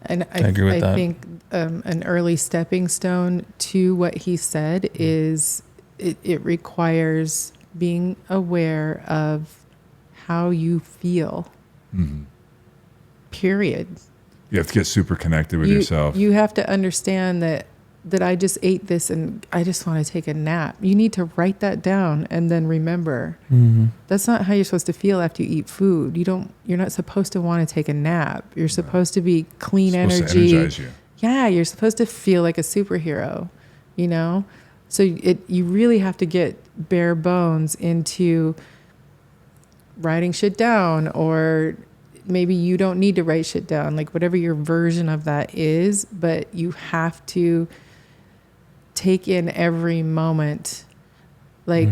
And I agree with that. think an early stepping stone to what he said is it requires being aware of how you feel. Period. You have to get super connected with yourself. You have to understand that that I just ate this and I just want to take a nap. You need to write that down and then remember. That's not how you're supposed to feel after you eat food. You're not supposed to want to take a nap. You're supposed to be clean Supposed to energy. energize you. Yeah, you're supposed to feel like a superhero, you know? So you really have to get bare bones into writing shit down, or maybe you don't need to write shit down, like whatever your version of that is, but you have to take in every moment. Like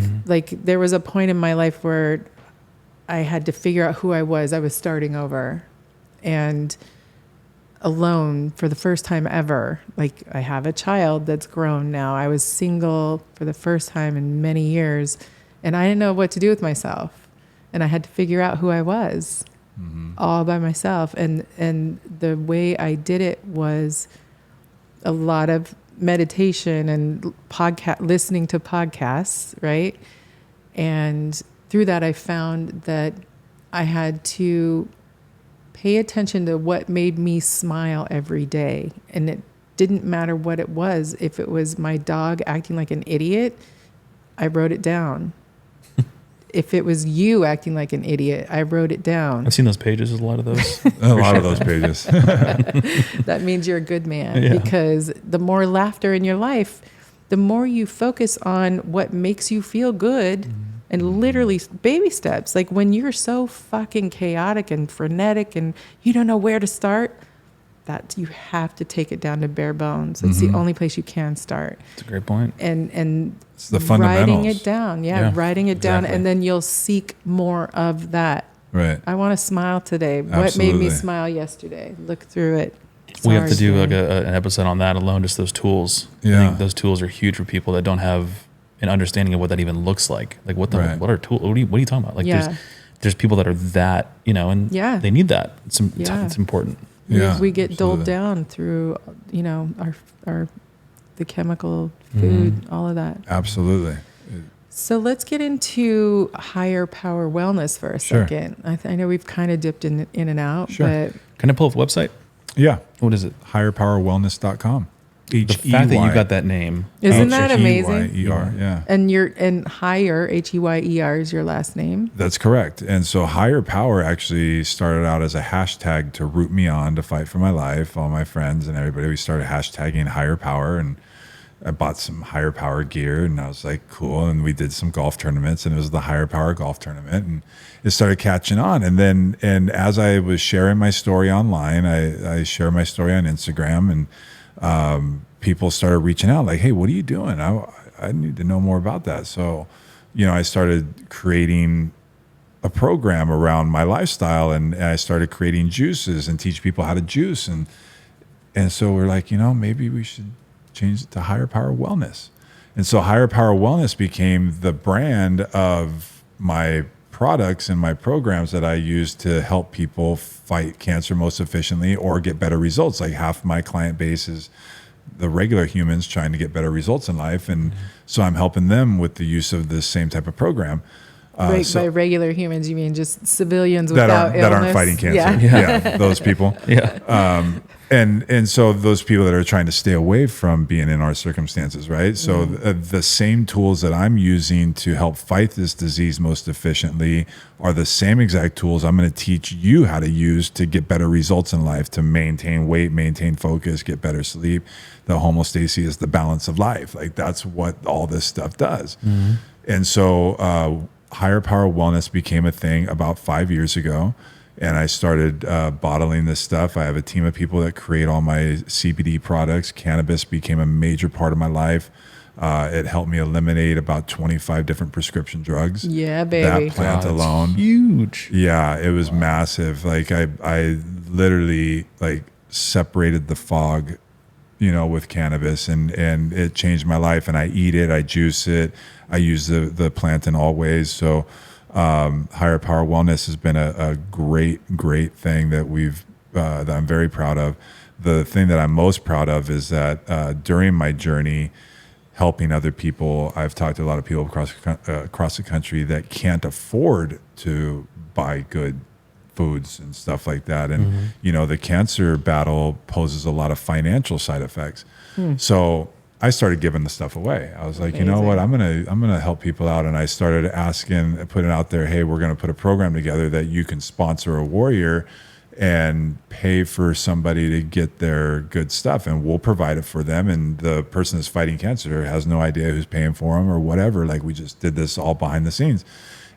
there was a point in my life where I had to figure out who I was. I was starting over and alone for the first time ever. Like I have a child that's grown now. I was single for the first time in many years and I didn't know what to do with myself. And I had to figure out who I was all by myself. And the way I did it was a lot of meditation and listening to podcasts, right? And through that, I found that I had to pay attention to what made me smile every day. And it didn't matter what it was. If it was my dog acting like an idiot, I wrote it down. If it was you acting like an idiot, I wrote it down. I've seen those pages, there's a lot of those. A lot of those pages. That means you're a good man, because the more laughter in your life, the more you focus on what makes you feel good, and literally baby steps. Like when you're so fucking chaotic and frenetic and you don't know where to start, that you have to take it down to bare bones. It's the only place you can start. That's a great point. And It's the fundamentals. writing it down. Yeah, writing it down. exactly. And then you'll seek more of that. Right. I want to smile today. What made me Absolutely. smile yesterday? Look through it. We have to do Sorry, like an episode on that alone, just those tools. I Yeah. think those tools are huge for people that don't have an understanding of what that even looks like. Like what Right. what are tools? What are you talking about? Like Yeah. there's people that are that, and Yeah. they need that. It's Yeah. it's important. Yeah, we get doled absolutely. down through, the chemical food, all of that. Absolutely. So let's get into higher power wellness for a Sure. second. I know we've kind of dipped in and out, Sure. but Can I pull up the website? Yeah. What is it? Higherpowerwellness.com. The fact that you got that name. isn't that amazing? H-E-Y-E-R, yeah. And higher, H-E-Y-E-R, is your last name. That's correct. And so Higher Power actually started out as a hashtag to root me on to fight for my life. All my friends and everybody, we started hashtagging Higher Power, and I bought some Higher Power gear, and I was like, cool. And we did some golf tournaments, and it was the Higher Power golf tournament, and it started catching on. And as I was sharing my story online, I share my story on Instagram, and people started reaching out like, hey, what are you doing? I need to know more about that. So, I started creating a program around my lifestyle, and I started creating juices and teach people how to juice. And so we're like, maybe we should change it to Higher Power Wellness. And so Higher Power Wellness became the brand of my products and my programs that I use to help people fight cancer most efficiently or get better results. Like half my client base is the regular humans trying to get better results in life. And so I'm helping them with the use of this same type of program. By regular humans, you mean just civilians without illness? That aren't fighting cancer. Yeah. Yeah, those people. Yeah. And so those people that are trying to stay away from being in our circumstances, right? So the same tools that I'm using to help fight this disease most efficiently are the same exact tools I'm going to teach you how to use to get better results in life, to maintain weight, maintain focus, get better sleep. The homeostasis is the balance of life. Like that's what all this stuff does. And so Higher Power Wellness became a thing about 5 years ago. And I started bottling this stuff. I have a team of people that create all my CBD products. Cannabis became a major part of my life. It helped me eliminate about 25 different prescription drugs. Yeah, baby. That plant Wow, it's alone. huge. Yeah, it was massive. Like I literally separated the fog, with cannabis, and it changed my life. And I eat it, I juice it, I use the plant in all ways. So Higher Power Wellness has been a great thing that that I'm very proud of. The thing that I'm most proud of is that during my journey helping other people, I've talked to a lot of people across the country that can't afford to buy good foods and stuff like that. And, the cancer battle poses a lot of financial side effects. So I started giving the stuff away. I was like, you know what, I'm gonna help people out, and I started asking, putting out there, hey, we're gonna put a program together that you can sponsor a warrior and pay for somebody to get their good stuff, and we'll provide it for them. And the person that's fighting cancer has no idea who's paying for them or whatever. Like, we just did this all behind the scenes,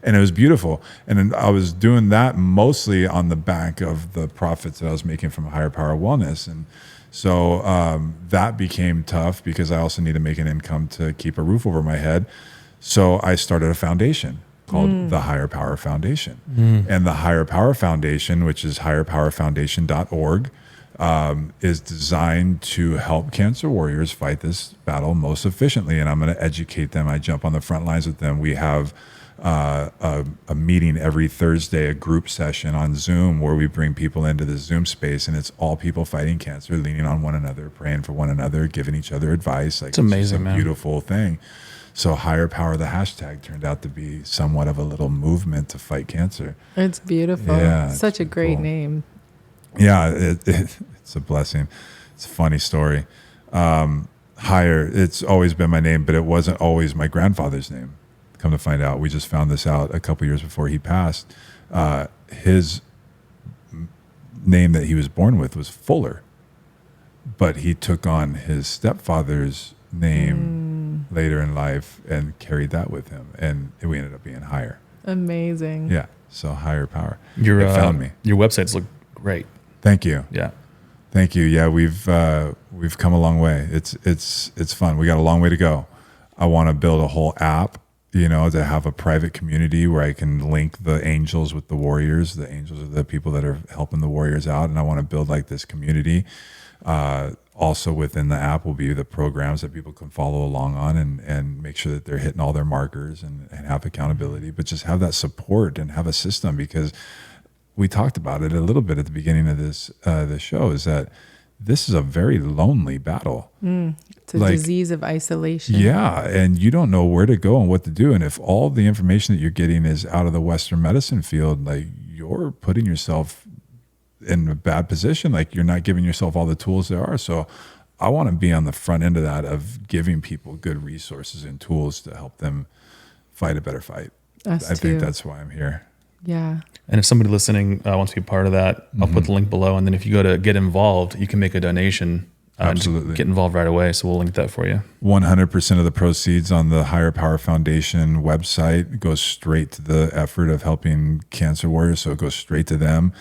and it was beautiful. And then I was doing that mostly on the back of the profits that I was making from Higher Power Wellness. And so that became tough because I also need to make an income to keep a roof over my head. So I started a foundation called the Higher Power Foundation. And the Higher Power Foundation, which is higherpowerfoundation.org, is designed to help cancer warriors fight this battle most efficiently. And I'm going to educate them. I jump on the front lines with them. We have a meeting every Thursday, a group session on Zoom where we bring people into the Zoom space, and it's all people fighting cancer, leaning on one another, praying for one another, giving each other advice. Like, it's amazing, a beautiful thing. So Higher Power, the hashtag, turned out to be somewhat of a little movement to fight cancer. It's beautiful. Yeah, Such a great name. Yeah, it's a blessing. It's a funny story. Higher, it's always been my name, but it wasn't always my grandfather's name. Come to find out, we just found this out a couple years before he passed. His name that he was born with was Fuller, but he took on his stepfather's name later in life and carried that with him, and we ended up being Higher. Amazing. Yeah, so Higher Power. It found me. Your websites look great. Thank you. Yeah. Thank you. Yeah, we've come a long way. It's fun. We got a long way to go. I want to build a whole app, to have a private community where I can link the angels with the warriors. The angels are the people that are helping the warriors out, and I want to build like this community. Also within the app will be the programs that people can follow along on and make sure that they're hitting all their markers and have accountability, but just have that support and have a system, because we talked about it a little bit at the beginning of this show, is that this is a very lonely battle. It's a disease of isolation. Yeah, and you don't know where to go and what to do. And if all the information that you're getting is out of the Western medicine field, like, you're putting yourself in a bad position. Like, you're not giving yourself all the tools there are. So I want to be on the front end of that, of giving people good resources and tools to help them fight a better fight. I think that's why I'm here. Yeah. And if somebody listening wants to be part of that, I'll put the link below. And then if you go to get involved, you can make a donation. Absolutely. Get involved right away. So we'll link that for you. 100% of the proceeds on the Higher Power Foundation website goes straight to the effort of helping cancer warriors. So it goes straight to them.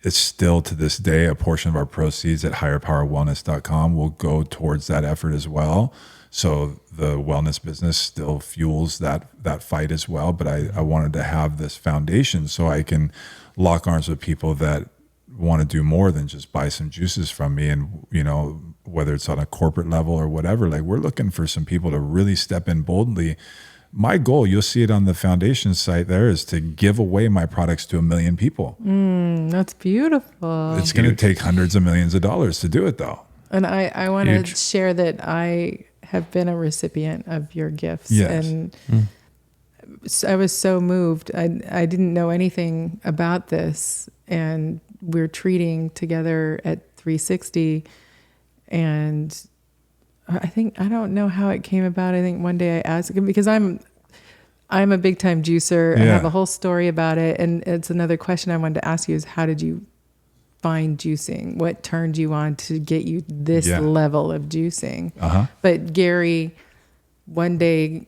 It's still to this day, a portion of our proceeds at higherpowerwellness.com will go towards that effort as well. So the wellness business still fuels that fight as well. But I wanted to have this foundation so I can lock arms with people that want to do more than just buy some juices from me. And, whether it's on a corporate level or whatever, like, we're looking for some people to really step in boldly. My goal, you'll see it on the foundation site there, is to give away my products to 1 million people. That's beautiful. It's going to take hundreds of millions of dollars to do it, though. And I want to share that I have been a recipient of your gifts. Yes. And I was so moved. I didn't know anything about this. And we're treating together at 360. And I don't know how it came about. I think one day I asked him, because I'm a big time juicer. Yeah. I have a whole story about it. And it's another question I wanted to ask you is, how did you find juicing? What turned you on to get you this level of juicing? But Gary one day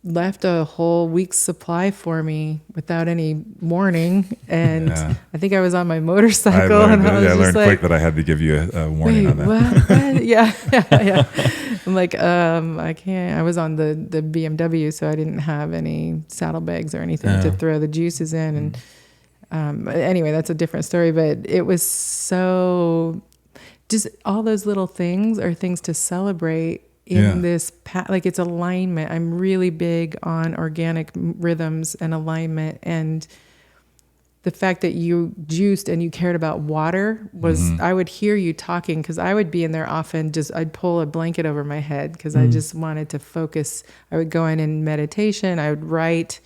left a whole week's supply for me without any warning. And I think I was on my motorcycle. I learned quick that I had to give you a warning on that. What? Yeah. I'm like, I can't. I was on the BMW, so I didn't have any saddlebags or anything to throw the juices in. And anyway, that's a different story. But it was so, just all those little things are things to celebrate in this like, it's alignment. I'm really big on organic rhythms and alignment, and the fact that you juiced and you cared about water was, I would hear you talking, because I would be in there often, I'd pull a blanket over my head because I just wanted to focus. I would go in meditation, I would write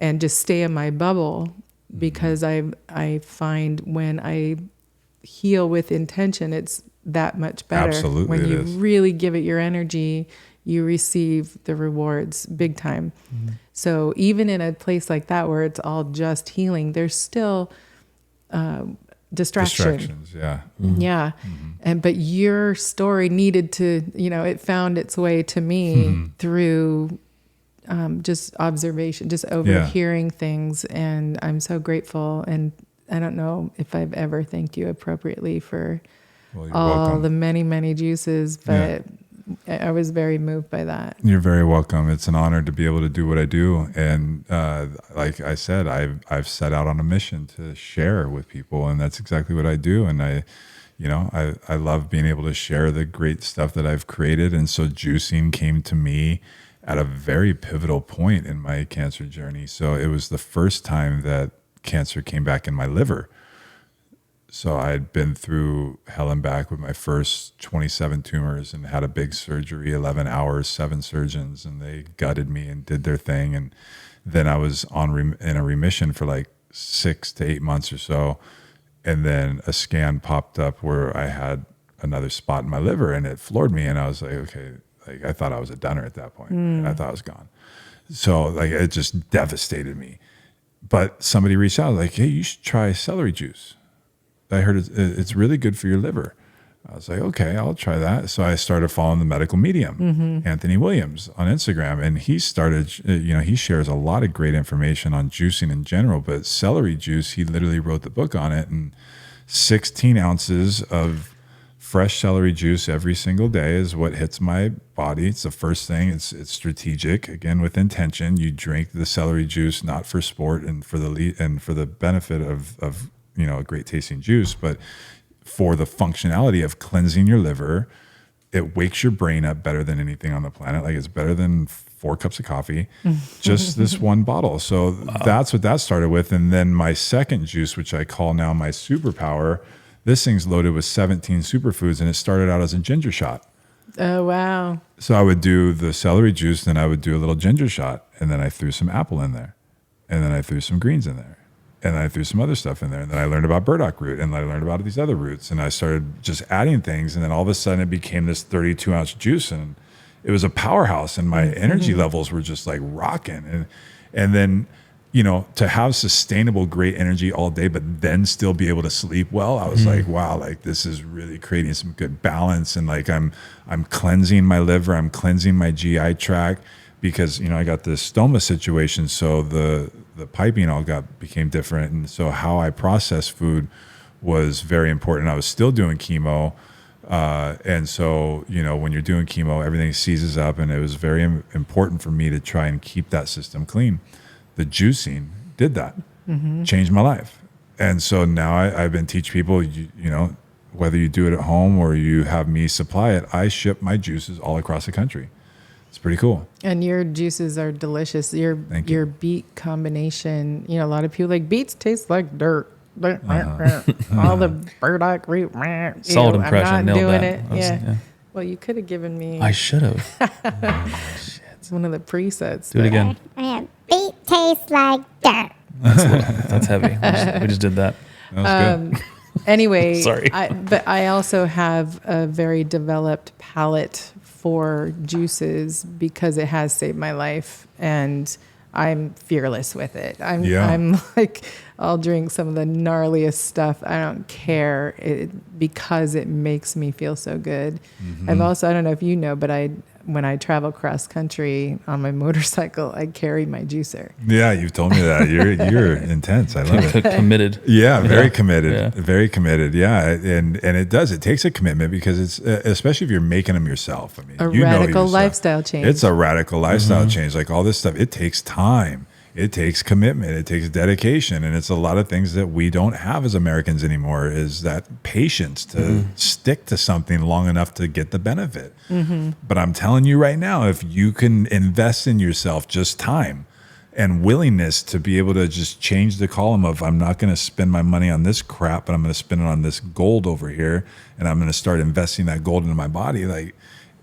and just stay in my bubble, because I find when I heal with intention, it's that much better. Absolutely, When it you is. really give it your energy, you receive the rewards big time. So even in a place like that where it's all just healing, there's still distraction. Distractions, yeah. Yeah. But your story needed to, it found its way to me through just observation, just overhearing things. And I'm so grateful. And I don't know if I've ever thanked you appropriately for Well, you're all welcome. the many, many juices, but I was very moved by that. You're very welcome. It's an honor to be able to do what I do. And like I said, I've set out on a mission to share with people, and that's exactly what I do. And I love being able to share the great stuff that I've created. And so juicing came to me at a very pivotal point in my cancer journey. So it was the first time that cancer came back in my liver. So I'd been through hell and back with my first 27 tumors and had a big surgery, 11 hours, 7 surgeons, and they gutted me and did their thing. And then I was in a remission for like 6 to 8 months or so. And then a scan popped up where I had another spot in my liver, and it floored me. And I was like, okay, like I thought I was a dunner at that point. I thought I was gone. So like it just devastated me. But somebody reached out like, hey, you should try celery juice. I heard it's really good for your liver. I was like, okay, I'll try that. So I started following the medical medium, Anthony Williams, on Instagram. And he started, he shares a lot of great information on juicing in general, but celery juice, he literally wrote the book on it. And 16 ounces of fresh celery juice every single day is what hits my body. It's the first thing. It's strategic, again, with intention. You drink the celery juice, not for sport and for the benefit of a great tasting juice, but for the functionality of cleansing your liver. It wakes your brain up better than anything on the planet. Like it's better than 4 cups of coffee, just this one bottle. So that's what that started with. And then my second juice, which I call now my superpower, this thing's loaded with 17 superfoods, and it started out as a ginger shot. Oh, wow. So I would do the celery juice, then I would do a little ginger shot, and then I threw some apple in there, and then I threw some greens in there. And then I threw some other stuff in there. And then I learned about burdock root, and I learned about these other roots. And I started just adding things. And then all of a sudden it became this 32-ounce juice. And it was a powerhouse. And my energy levels were just like rocking. And then, to have sustainable, great energy all day, but then still be able to sleep well, I was like, wow, like this is really creating some good balance. And like I'm cleansing my liver. I'm cleansing my GI tract. Because I got this stoma situation, so the piping all became different, and so how I process food was very important. I was still doing chemo, and so when you're doing chemo, everything seizes up, and it was very important for me to try and keep that system clean. The juicing did that, changed my life, and so now I've been teaching people, whether you do it at home or you have me supply it, I ship my juices all across the country. It's pretty cool. And your juices are delicious. Your beet combination, a lot of people like beets taste like dirt. All the burdock root. Solid impression. I'm not Nailed doing that. it. Yeah. Well, you could have given me. I should have. It's one of the presets. Do it again. Beet tastes like dirt. That's heavy. We just did that. That was good. Anyway, Sorry. But I also have a very developed palate for juices because it has saved my life, and I'm fearless with it. I'm like, I'll drink some of the gnarliest stuff. I don't care because it makes me feel so good. I've also, I don't know if you know, but when I travel cross country on my motorcycle, I carry my juicer. Yeah, you've told me that. You're intense. I love it. Committed. Yeah, very committed. Yeah. Very committed. Yeah, and it takes a commitment because it's especially if you're making them yourself. I mean, A radical lifestyle change. It's a radical lifestyle change. Like all this stuff, it takes time. It takes commitment. It takes dedication. And it's a lot of things that we don't have as Americans anymore, is that patience to stick to something long enough to get the benefit. But I'm telling you right now, if you can invest in yourself, just time and willingness to be able to just change the column of, I'm not going to spend my money on this crap, but I'm going to spend it on this gold over here. And I'm going to start investing that gold into my body. Like,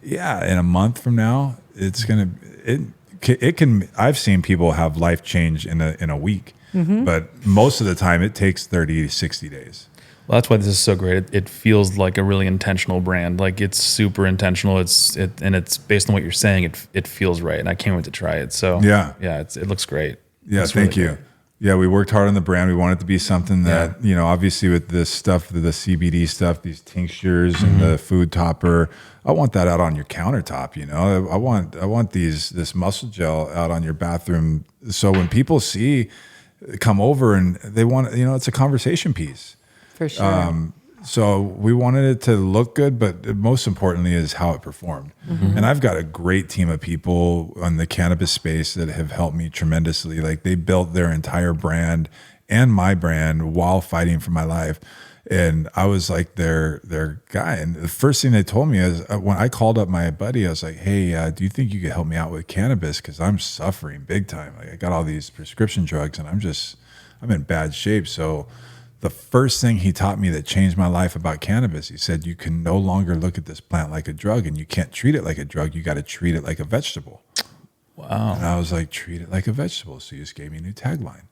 yeah, in a month from now, it's going to, it can. I've seen people have life change in a week, but most of the time it takes 30 to 60 days. Well, that's why this is so great. It feels like a really intentional brand. Like it's super intentional. And it's based on what you're saying. It feels right, and I can't wait to try it. So Yeah. it looks great. Yeah, It's thank really you. great. Yeah, we worked hard on the brand. We want it to be something that, obviously with this stuff, the CBD stuff, these tinctures and the food topper, I want that out on your countertop, I want this muscle gel out on your bathroom. So when people come over and they want, it's a conversation piece. For sure. So we wanted it to look good, but most importantly is how it performed. And I've got a great team of people on the cannabis space that have helped me tremendously. Like they built their entire brand and my brand while fighting for my life. And I was like their guy. And the first thing they told me is when I called up my buddy, I was like, hey, do you think you could help me out with cannabis? Because I'm suffering big time. Like I got all these prescription drugs and I'm in bad shape. So the first thing he taught me that changed my life about cannabis, he said, you can no longer look at this plant like a drug, and you can't treat it like a drug. You got to treat it like a vegetable. Wow. And I was like, treat it like a vegetable. So he just gave me a new tagline.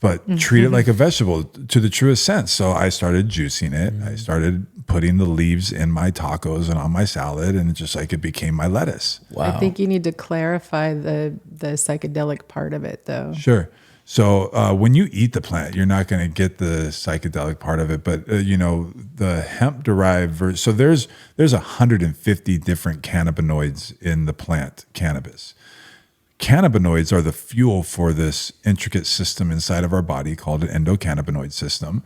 But treat it like a vegetable to the truest sense. So I started juicing it. I started putting the leaves in my tacos and on my salad, and it became my lettuce. Wow. I think you need to clarify the psychedelic part of it, though. Sure. So when you eat the plant, you're not going to get the psychedelic part of it, but the hemp derived. So there's 150 different cannabinoids in the plant cannabis. Cannabinoids are the fuel for this intricate system inside of our body called an endocannabinoid system.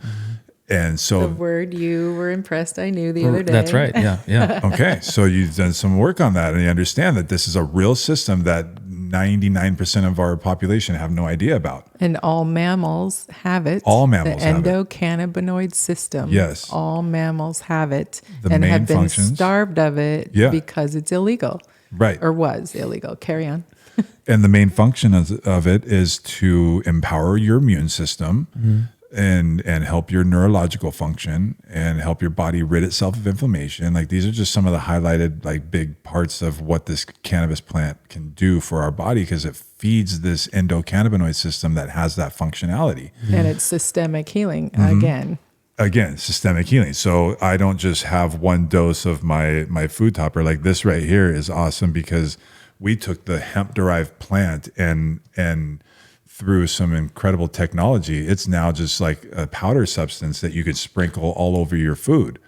And so The word you were impressed I knew the other day. That's right. Yeah. okay, so you've done some work on that, and you understand that this is a real system that 99% of our population have no idea about. And all mammals have it. All mammals the have it. endocannabinoid system. Yes. All mammals have it The and main have been functions. starved of it Yeah. because it's illegal. Right. Or was illegal. Carry on. And the main function of it is to empower your immune system and help your neurological function and help your body rid itself of inflammation. Like these are just some of the highlighted like big parts of what this cannabis plant can do for our body, because it feeds this endocannabinoid system that has that functionality. And it's systemic healing Again, systemic healing. So I don't just have one dose of my food topper. Like this right here is awesome because we took the hemp derived plant and through some incredible technology, it's now just like a powder substance that you could sprinkle all over your food.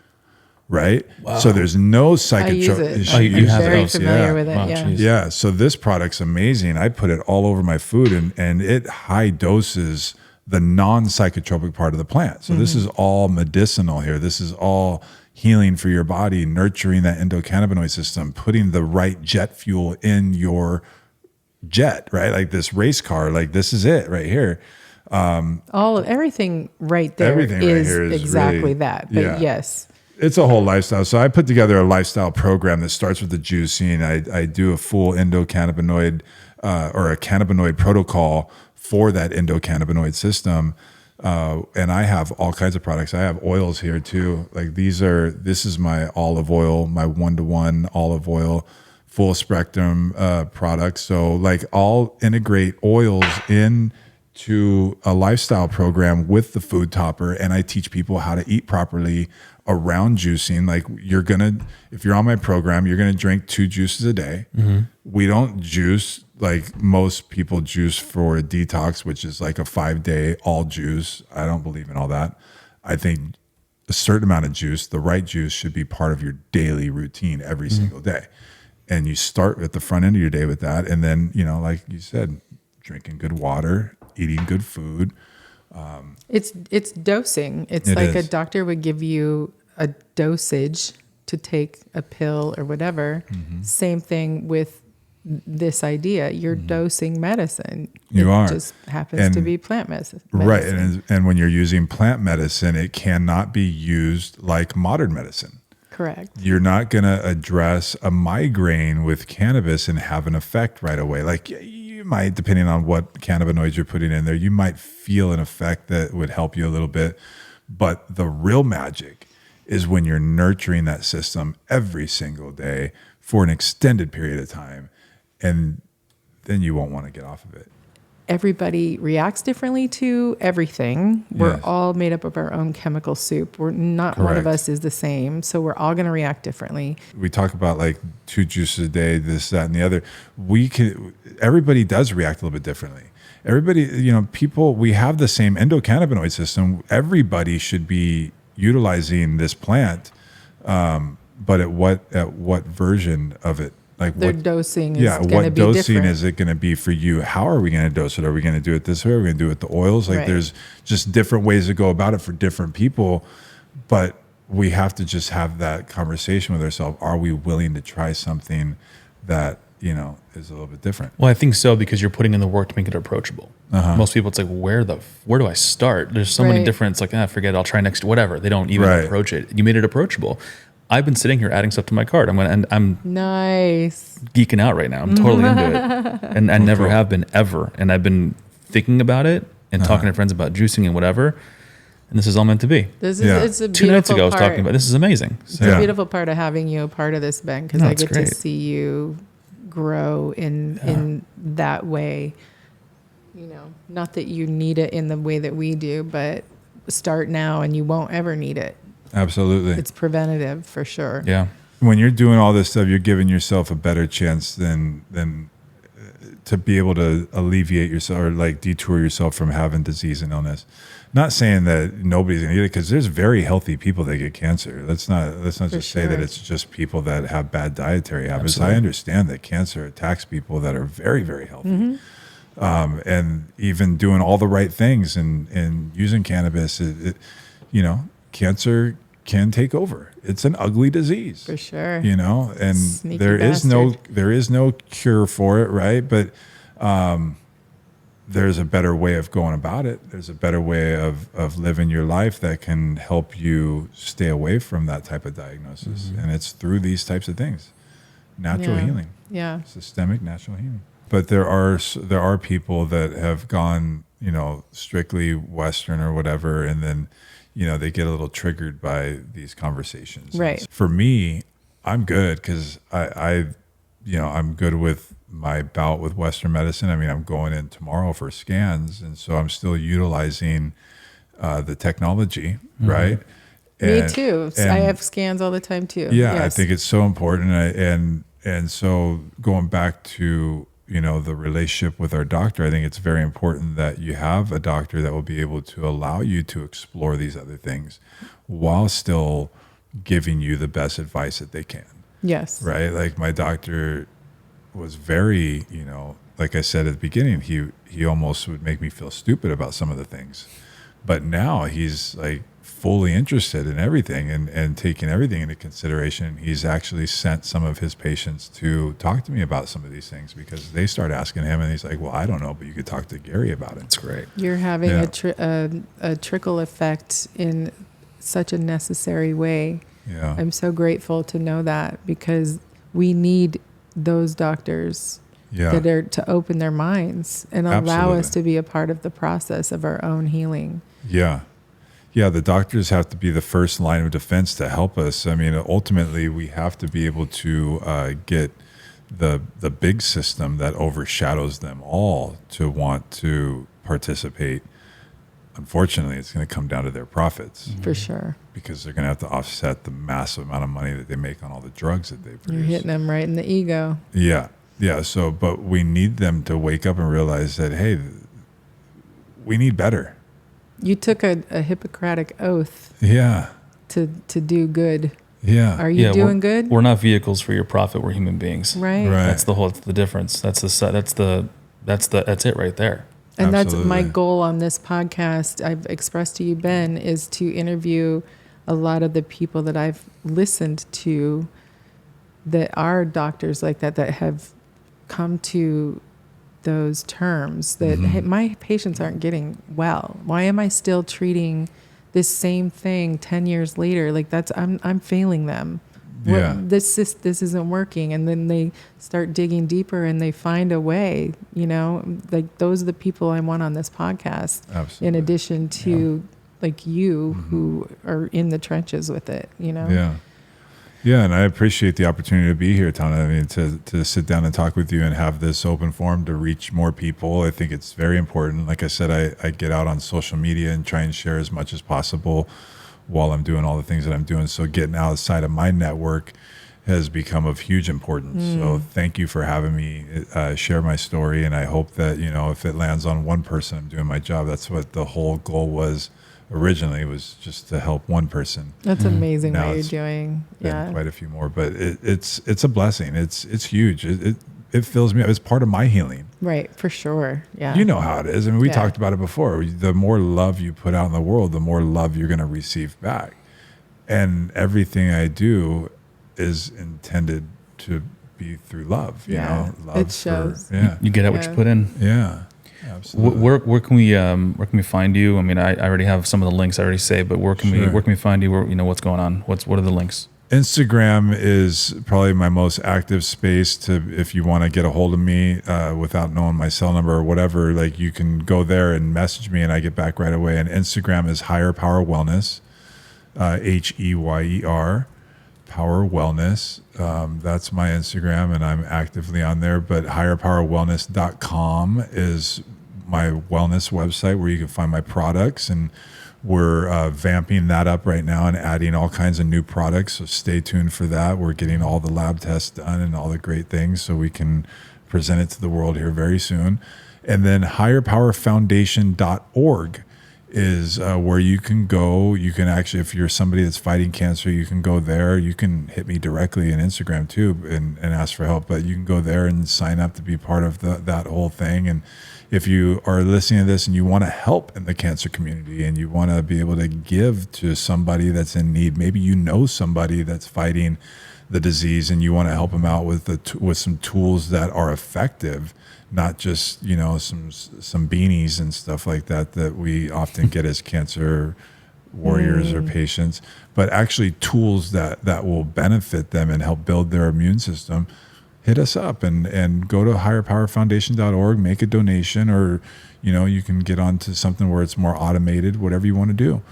Right. Wow. So there's no I use psychotropic. it. Oh, you have very those, familiar yeah. with it. Wow, Yeah. geez. Yeah. So this product's amazing. I put it all over my food and it high doses the non-psychotropic part of the plant. So this is all medicinal here. This is all healing for your body, nurturing that endocannabinoid system, putting the right jet fuel in your jet, right? Like this race car, like this is it right here. Everything right there Everything right here is exactly really- that. But yeah. yes. It's a whole lifestyle. So I put together a lifestyle program that starts with the juicing. I do a full endocannabinoid or a cannabinoid protocol for that endocannabinoid system. And I have all kinds of products. I have oils here too. Like this is my olive oil, my 1-to-1 olive oil, full spectrum product. So like I'll integrate oils into a lifestyle program with the food topper, and I teach people how to eat properly around juicing. Like if you're on my program, you're gonna drink 2 juices a day. We don't juice like most people juice for a detox, which is like a 5-day all juice. I don't believe in all that. I think a certain amount of juice, the right juice, should be part of your daily routine every single day. And you start at the front end of your day with that. And then, like you said, drinking good water, eating good food. It's dosing. It's It like is. a doctor would give you a dosage to take a pill or whatever. Same thing with this idea. You're dosing medicine. You it are. just happens to And- be plant medicine. Right. And when you're using plant medicine, it cannot be used like modern medicine. Correct. You're not going to address a migraine with cannabis and have an effect right away. Like you might, depending on what cannabinoids you're putting in there, you might feel an effect that would help you a little bit. But the real magic is when you're nurturing that system every single day for an extended period of time, and then you won't want to get off of it. everybody reacts differently to everything. We're Yes. all made up of our own chemical soup. We're not one of Correct. us is the same. So we're all going to react differently. We talk about like 2 juices a day, this, that, and the other. Everybody does react a little bit differently. Everybody, we have the same endocannabinoid system. Everybody should be utilizing this plant, but at what version of it? Like Their what dosing is Yeah, going to what be dosing different. is it going to be for you? How are we going to dose it? Are we going to do it this way? Are we going to do it with the oils? Like Right. there's just different ways to go about it for different people, but we have to just have that conversation with ourselves. Are we willing to try something that, is a little bit different? Well, I think so, because you're putting in the work to make it approachable. Most people, it's like, where do I start? There's so many Right. different, it's like, forget it, I'll try next, whatever. They don't even Right. approach it. You made it approachable. I've been sitting here adding stuff to my cart. I'm Nice. geeking out right now. I'm totally into it. And I never have been ever. And I've been thinking about it and talking to friends about juicing and whatever. And this is all meant to be. This is Yeah. it's a 2 nights beautiful ago, I was part. talking about this is amazing. It's So, Yeah. a beautiful part of having you a part of this, Ben, because No, I it's get great. to see you grow in that way. Not that you need it in the way that we do, but start now and you won't ever need it. Absolutely. It's preventative for sure. yeah. When you're doing all this stuff, you're giving yourself a better chance than to be able to alleviate yourself or like detour yourself from having disease and illness. Not saying that nobody's gonna get it, because there's very healthy people that get cancer. Let's not just say that sure. it's just people that have bad dietary habits. Absolutely. I understand that cancer attacks people that are very, very healthy. And even doing all the right things and using cannabis, cancer can take over. It's an ugly disease. For sure. And Sneaky there is no cure for it, right? But there's a better way of going about it. There's a better way of living your life that can help you stay away from that type of diagnosis. And it's through these types of things. Natural Yeah. healing, Yeah. systemic natural healing. But there are people that have gone, strictly Western or whatever, and then, they get a little triggered by these conversations. Right. For me, I'm good because I'm good with my bout with Western medicine. I mean, I'm going in tomorrow for scans, and so I'm still utilizing the technology, right? Me And- too. I and- have scans all the time too. yeah, I Yes. think it's so important. And so going back to, the relationship with our doctor, I think it's very important that you have a doctor that will be able to allow you to explore these other things while still giving you the best advice that they can. Yes. Right. Like my doctor was very, like I said at the beginning, he almost would make me feel stupid about some of the things, but now he's like fully interested in everything and taking everything into consideration. He's actually sent some of his patients to talk to me about some of these things because they start asking him, and he's like, well, I don't know, but you could talk to Gary about it. That's great. You're having Yeah. a trickle effect in such a necessary way. Yeah. I'm so grateful to know that, because we need those doctors Yeah. that are to open their minds and allow Absolutely. us to be a part of the process of our own healing. Yeah. Yeah, the doctors have to be the first line of defense to help us. I mean, ultimately, we have to be able to get the big system that overshadows them all to want to participate. Unfortunately, it's going to come down to their profits For sure. because they're going to have to offset the massive amount of money that they make on all the drugs that they produce. You're hitting them right in the ego. Yeah. Yeah. So, but we need them to wake up and realize that, hey, we need better. You took a Hippocratic oath Yeah. to do good. Yeah. Are you doing good? We're not vehicles for your profit. We're human beings. Right. Right. That's the difference. That's it right there. And that's my Absolutely. goal on this podcast. I've expressed to you, Ben, is to interview a lot of the people that I've listened to that are doctors like that have come to those terms that, hey, my patients aren't getting well. Why am I still treating this same thing 10 years later? Like I'm failing them. Yeah. This isn't working. And then they start digging deeper and they find a way, like those are the people I want on this podcast. Absolutely. In addition to like you who are in the trenches with it, Yeah. Yeah, and I appreciate the opportunity to be here, Tana. I mean, to sit down and talk with you and have this open forum to reach more people. I think it's very important. Like I said, I get out on social media and try and share as much as possible while I'm doing all the things that I'm doing. So getting outside of my network has become of huge importance. So thank you for having me share my story. And I hope that, you know, if it lands on one person, I'm doing my job. That's what the whole goal was originally, was just to help one person. That's amazing Now what you're it's doing. Been Yeah. quite a few more, but it's a blessing. It's huge. It fills me up. It's part of my healing. Right. For sure. Yeah. You know how it is. I mean, we Yeah. talked about it before. The more love you put out in the world, the more love you're going to receive back. And everything I do is intended to be through love. You Yeah. know, love It shows. Yeah, You get out what you Yeah. put in. yeah, absolutely. Where can we find you? I mean, I already have some of the links I already say, but where can Sure. we find you? Where, you know, what's going on? What are the links? Instagram is probably my most active space to, if you want to get a hold of me without knowing my cell number or whatever, like you can go there and message me and I get back right away. And Instagram is Higher Power Wellness, HEYER, Power Wellness. That's my Instagram and I'm actively on there. But higherpowerwellness.com is my wellness website where you can find my products, and we're vamping that up right now and adding all kinds of new products. So stay tuned for that. We're getting all the lab tests done and all the great things so we can present it to the world here very soon. And then higherpowerfoundation.org is where you can go. You can actually, if you're somebody that's fighting cancer, you can go there. You can hit me directly on Instagram too and ask for help. But you can go there and sign up to be part of that whole thing. And if you are listening to this and you want to help in the cancer community and you want to be able to give to somebody that's in need, maybe you know somebody that's fighting the disease and you want to help them out with some tools that are effective, not just, you know, some beanies and stuff like that we often get as cancer warriors or patients, but actually tools that will benefit them and help build their immune system. Hit us up and go to higherpowerfoundation.org, make a donation, or, you know, you can get onto something where it's more automated, whatever you want to do.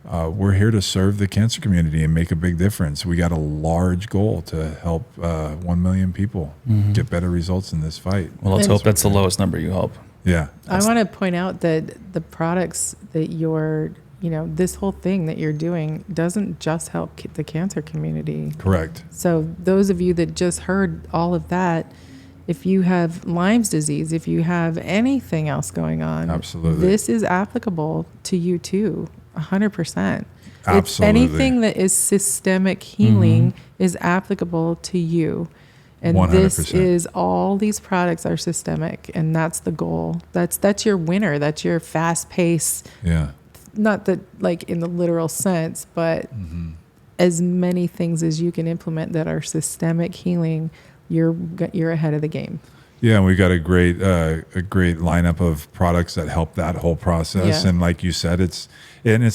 We're here to serve the cancer community and make a big difference. We got a large goal to help 1 million people get better results in this fight. Well, let's hope that's the lowest number you help. Yeah. I want to point out that the products that this whole thing that you're doing doesn't just help the cancer community. Correct. So those of you that just heard all of that, if you have Lyme's disease, if you have anything else going on, Absolutely. this is applicable to you too, 100%. Absolutely. It's anything that is systemic healing is applicable to you. And 100%. this is, all these products are systemic, and that's the goal. That's your winner. That's your fast pace. Yeah. Not that like in the literal sense, but as many things as you can implement that are systemic healing, you're ahead of the game. Yeah, and we got a great lineup of products that help that whole process. Yeah. And like you said, it's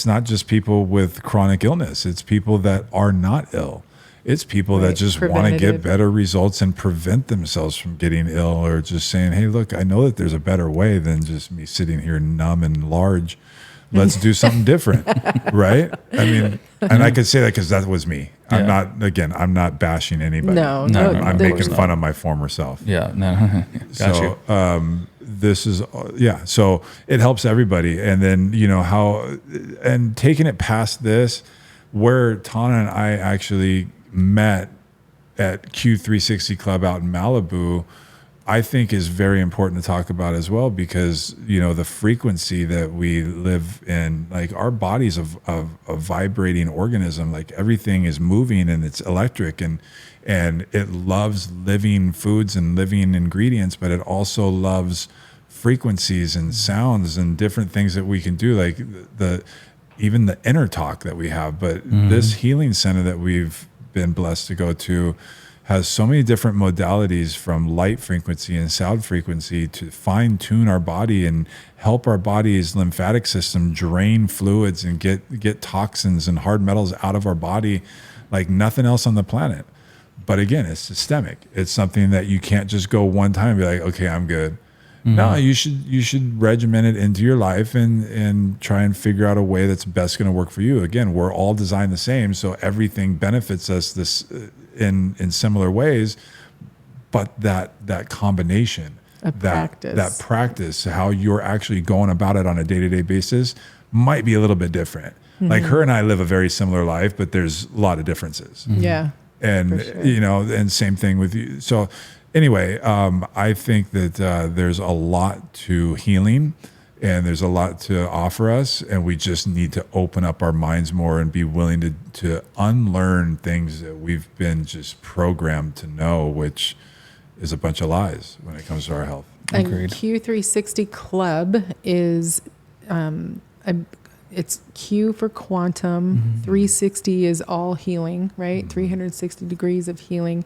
not just people with chronic illness. It's people that are not ill. It's people that Right. just want to get Preventative. better results and prevent themselves from getting ill, or just saying, hey, look, I know that there's a better way than just me sitting here numb and large. Let's do something different, right? I mean, and I could say that because that was me. I'm not bashing anybody. No, I'm the- making fun of my former self. Yeah, no, got you. This is, so it helps everybody. And then, you know, and taking it past this, where Tana and I actually met at Q360 Club out in Malibu, I think is very important to talk about as well, because, you know, the frequency that we live in, like our body's a vibrating organism, like everything is moving and it's electric, and it loves living foods and living ingredients, but it also loves frequencies and sounds and different things that we can do, like even the inner talk that we have. But this healing center that we've been blessed to go to has so many different modalities, from light frequency and sound frequency, to fine tune our body and help our body's lymphatic system drain fluids and get toxins and hard metals out of our body like nothing else on the planet. But again, it's systemic. It's something that you can't just go one time and be like, okay, I'm good. No, you should regiment it into your life and try and figure out a way that's best going to work for you. Again, we're all designed the same, so everything benefits us in similar ways. But that combination, that practice, how you're actually going about it on a day-to-day basis, might be a little bit different. Like her and I live a very similar life, but there's a lot of differences. Yeah. And sure. And same thing with you. So anyway, I think that there's a lot to healing, and there's a lot to offer us, and we just need to open up our minds more and be willing to unlearn things that we've been just programmed to know, which is a bunch of lies when it comes to our health. And Agreed. Q360 Club is it's Q for quantum. 360 is all healing, right? 360 degrees of healing.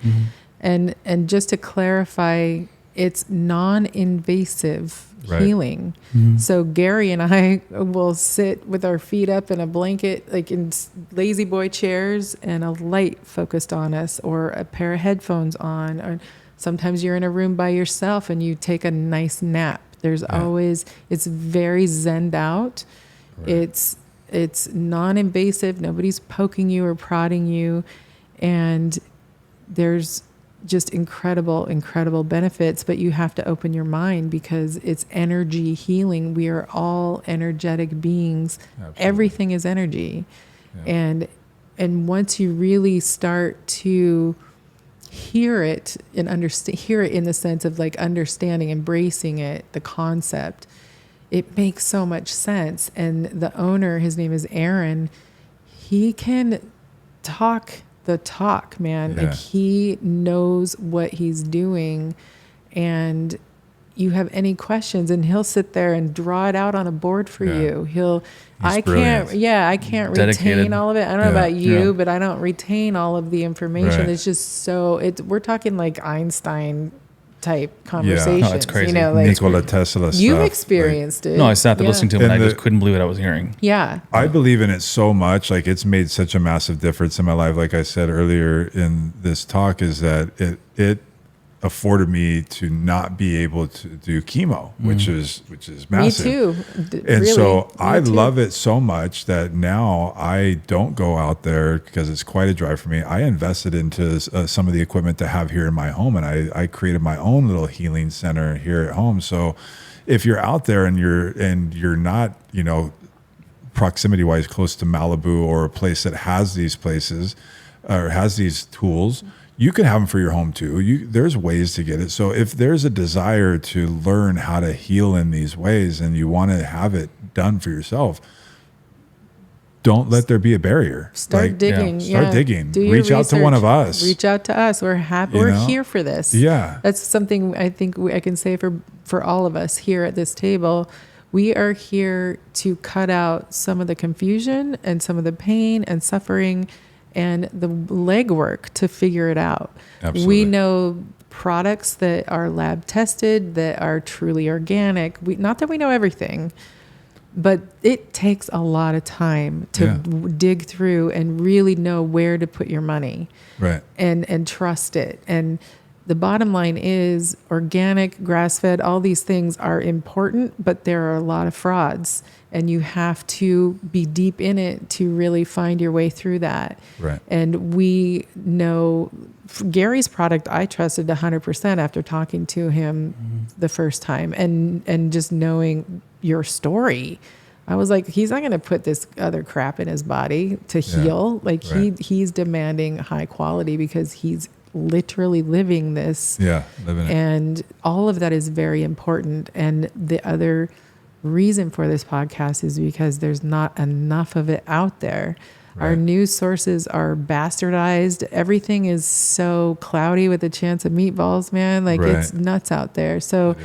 And just to clarify, it's non-invasive healing. So Gary and I will sit with our feet up in a blanket, like in lazy boy chairs, and a light focused on us, or a pair of headphones on, or sometimes you're in a room by yourself and you take a nice nap. There's always, it's very zenned out. Right. It's non-invasive. Nobody's poking you or prodding you. And there's just incredible benefits, but you have to open your mind because it's energy healing. We are all energetic beings. Absolutely. Everything is energy. Yeah. And once you really start to hear it and hear it in the sense of like understanding, embracing it, the concept, it makes so much sense. And the owner, his name is Aaron, he can talk the talk, man. Like he knows what he's doing, and you have any questions and he'll sit there and draw it out on a board for you. I can't retain all of it. I don't know about you, but I don't retain all of the information. Right. It's just we're talking like Einstein type conversations. No, it's crazy. You know, like Nikola Tesla stuff. You experienced it. No, I sat there listening to him and I just couldn't believe what I was hearing. Yeah. I believe in it so much. Like it's made such a massive difference in my life. Like I said earlier in this talk, is that it afforded me to not be able to do chemo, which is massive. Me too. And so I love it so much that now I don't go out there because it's quite a drive for me. I invested into some of the equipment to have here in my home, and I created my own little healing center here at home. So if you're out there and you're not, proximity wise close to Malibu or a place that has these places or has these tools, you can have them for your home too. There's ways to get it. So if there's a desire to learn how to heal in these ways and you want to have it done for yourself, don't let there be a barrier. Start digging. Start digging. Reach out to one of us. Reach out to us. We're happy. We're here for this. Yeah. That's something I think I can say for all of us here at this table. We are here to cut out some of the confusion and some of the pain and suffering and the legwork to figure it out. Absolutely. We know products that are lab tested, that are truly organic. Not that we know everything, but it takes a lot of time to dig through and really know where to put your money, right? And trust it. And the bottom line is organic, grass-fed, all these things are important, but there are a lot of frauds. And you have to be deep in it to really find your way through that. Right. And we know Gary's product, I trusted 100% after talking to him the first time and just knowing your story. I was like, he's not going to put this other crap in his body to heal. Like he's demanding high quality because he's literally living this. Yeah, living it. And all of that is very important. And the other reason for this podcast is because there's not enough of it out there. Right. Our news sources are bastardized. Everything is so cloudy with a chance of meatballs, man. Like it's nuts out there. So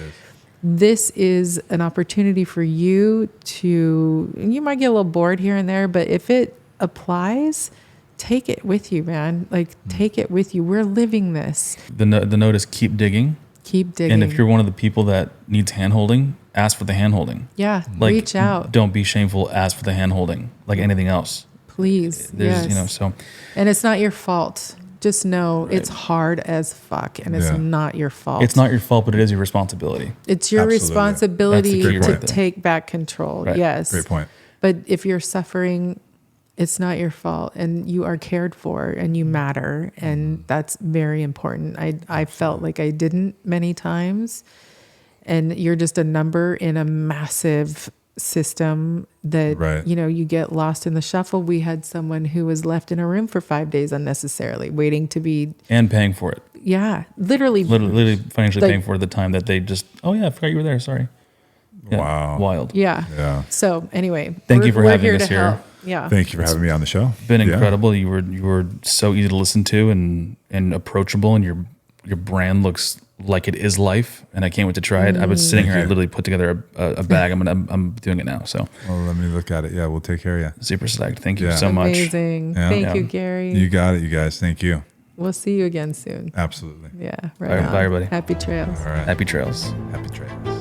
this is an opportunity for you to, and you might get a little bored here and there, but if it applies, take it with you, man. Like take it with you. We're living this. The note is keep digging. Keep digging. And if you're one of the people that needs hand-holding, ask for the hand-holding. Yeah, reach out. Don't be shameful. Ask for the hand-holding like anything else. Please, There's, so. And it's not your fault. just know it's hard as fuck, and it's Yeah. not your fault. It's not your fault, but it is your responsibility. It's your Absolutely. responsibility That's the key to right there. take back control. Right. Yes. Great point. But if you're suffering, it's not your fault, and you are cared for, and you matter, and that's very important. I felt like I didn't many times, and you're just a number in a massive system that Right. you get lost in the shuffle. We had someone who was left in a room for 5 days unnecessarily, waiting to be And paying for it. literally Literally financially Like- paying for the time that they just, oh yeah, I forgot you were there. Sorry. Yeah, Wow. Wild. Yeah. Yeah. So anyway, Thank you for we're having us to here. help. Yeah. Thank you for having me on the show. Been Yeah. incredible. You were so easy to listen to and approachable, and your brand looks like it is life, and I can't wait to try it. I was sitting here, I you. literally put together a bag. I'm doing it now. So Well, let me look at it. Yeah, we'll take care of you. super psyched. Thank you Yeah. so much. Amazing. Yeah. Thank Yeah. you, Gary. You got it, you guys. Thank you. We'll see you again soon. Absolutely. Yeah. Bye, Right on. bye, everybody. Happy trails. All right. Happy trails. Happy trails.